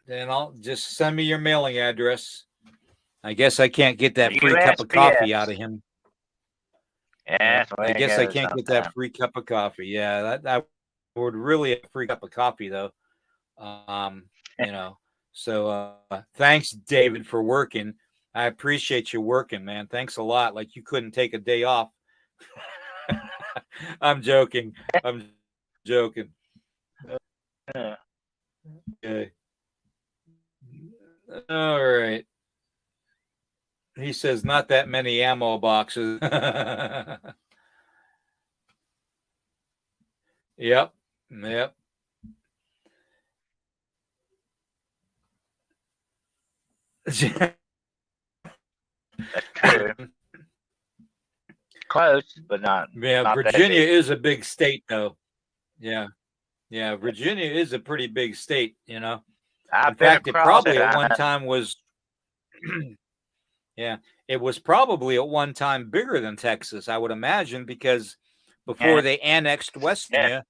Speaker 1: Then I'll just send me your mailing address. I guess I can't get that free cup of coffee out of him.
Speaker 2: Yeah,
Speaker 1: I guess I can't get that free cup of coffee. Yeah, that would really a free cup of coffee though. So thanks, David, for working. I appreciate you working, man. Thanks a lot. Like you couldn't take a day off. I'm joking. Okay. All right. He says not that many ammo boxes. Yep.
Speaker 2: That's true. Close, but not.
Speaker 1: Yeah,
Speaker 2: not
Speaker 1: Virginia is a big state, though. Yeah, Virginia is a pretty big state. In fact, it probably at one time was. Yeah, it was probably at one time bigger than Texas, I would imagine, because before they annexed West Virginia,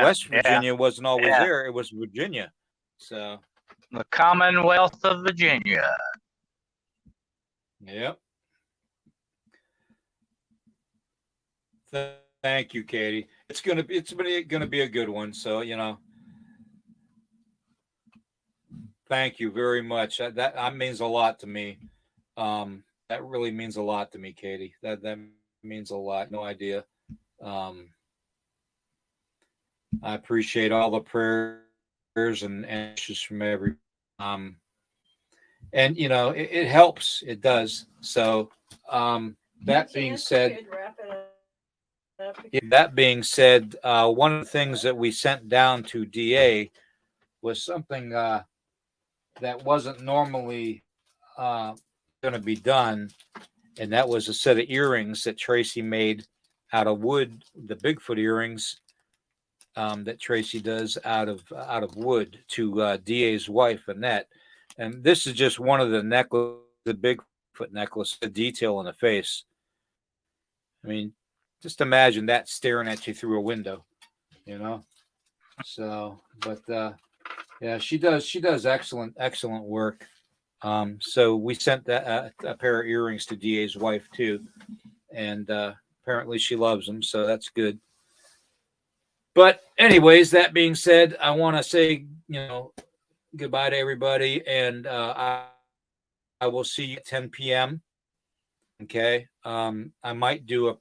Speaker 1: West Virginia wasn't always there. It was Virginia. So
Speaker 2: the Commonwealth of Virginia.
Speaker 1: Yep. Thank you, Katie. It's gonna be a good one. So thank you very much. That means a lot to me. That really means a lot to me, Katie. That means a lot. No idea. I appreciate all the prayers and wishes from every. And it helps. It does. So that being said. That being said, one of the things that we sent down to DA was something that wasn't normally going to be done, and that was a set of earrings that Tracy made out of wood, the Bigfoot earrings that Tracy does out of wood to DA's wife, Annette. And this is just one of the Bigfoot necklace, the detail in the face. I mean, just imagine that staring at you through a window, So, but yeah, she does excellent work. So we sent that a pair of earrings to DA's wife too, and apparently she loves them, so that's good. But anyways, that being said, I want to say goodbye to everybody, and I will see you at 10 p.m. Okay. I might do a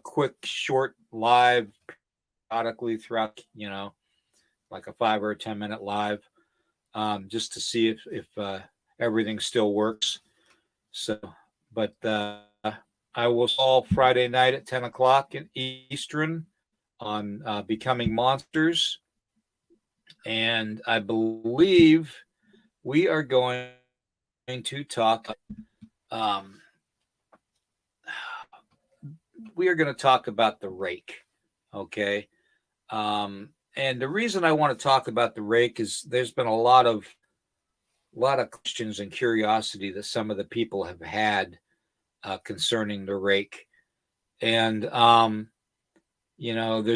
Speaker 1: quick short live periodically throughout, like a 5 or 10 minute live, just to see if everything still works. So, but I will call Friday night at 10 o'clock in Eastern on Becoming Monsters. And I believe we are going to talk we are going to talk about the rake. Okay. And the reason I want to talk about the rake is there's been a lot of questions and curiosity that some of the people have had concerning the rake. And there's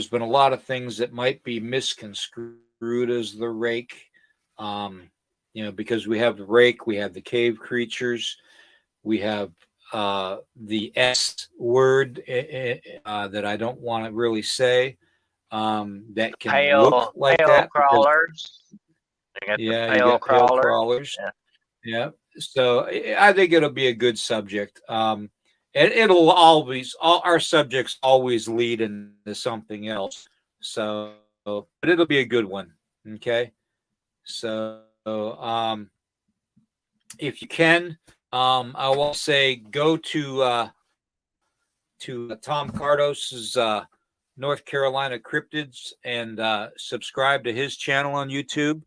Speaker 1: been a lot of things that might be misconstrued as the rake. Because we have the rake, we have the cave creatures, we have the S word that I don't want to really say. That can look like
Speaker 2: pale
Speaker 1: that.
Speaker 2: crawlers.
Speaker 1: You got pale crawlers. Yeah. So I think it'll be a good subject. And it'll always, all our subjects always lead into something else. So, but it'll be a good one. Okay. So, if you can, I will say go to Tom Cardos's North Carolina Cryptids and subscribe to his channel on YouTube.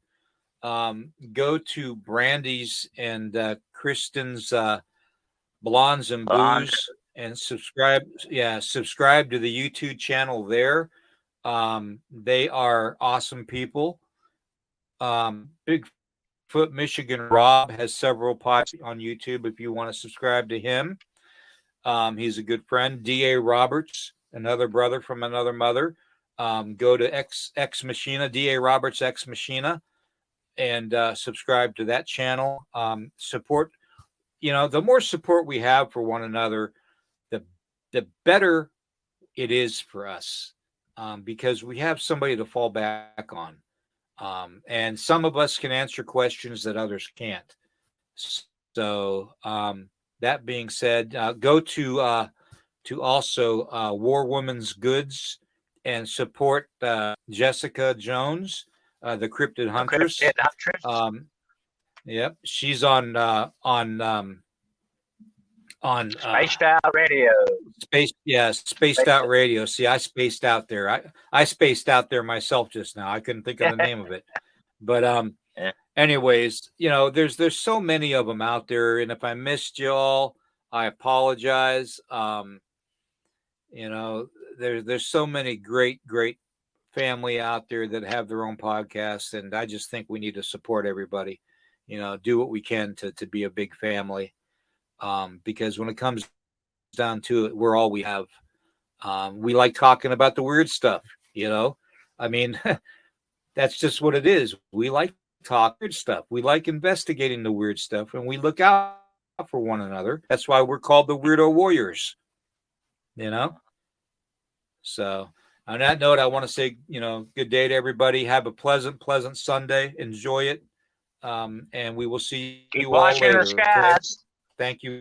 Speaker 1: Go to Brandy's and Kristen's Blondes and Booze and subscribe. Yeah, subscribe to the YouTube channel there. They are awesome people. Bigfoot Michigan Rob has several podcasts on YouTube if you want to subscribe to him. He's a good friend. D.A. Roberts, another brother from another mother. Go to X Machina, D.A. Roberts X Machina, and subscribe to that channel. Support, the more support we have for one another, the better it is for us, because we have somebody to fall back on. And some of us can answer questions that others can't. So that being said, go to also War Woman's Goods and support Jessica Jones, the Cryptid Huntress. Yep, she's on
Speaker 2: Spaced Out Radio.
Speaker 1: Spaced Out Radio. See, I spaced out there. I spaced out there myself just now. I couldn't think of the name of it. But anyways, there's so many of them out there, and if I missed you all, I apologize. There's so many great family out there that have their own podcasts, and I just think we need to support everybody. Do what we can to be a big family. Because when it comes down to it, we're all we have. We like talking about the weird stuff, I mean, that's just what it is. We like talking weird stuff. We like investigating the weird stuff, and we look out for one another. That's why we're called the Weirdo Warriors, So on that note, I want to say, good day to everybody. Have a pleasant Sunday. Enjoy it. And we will see you all later.
Speaker 2: Keep watching the skies.
Speaker 1: Okay? Thank you.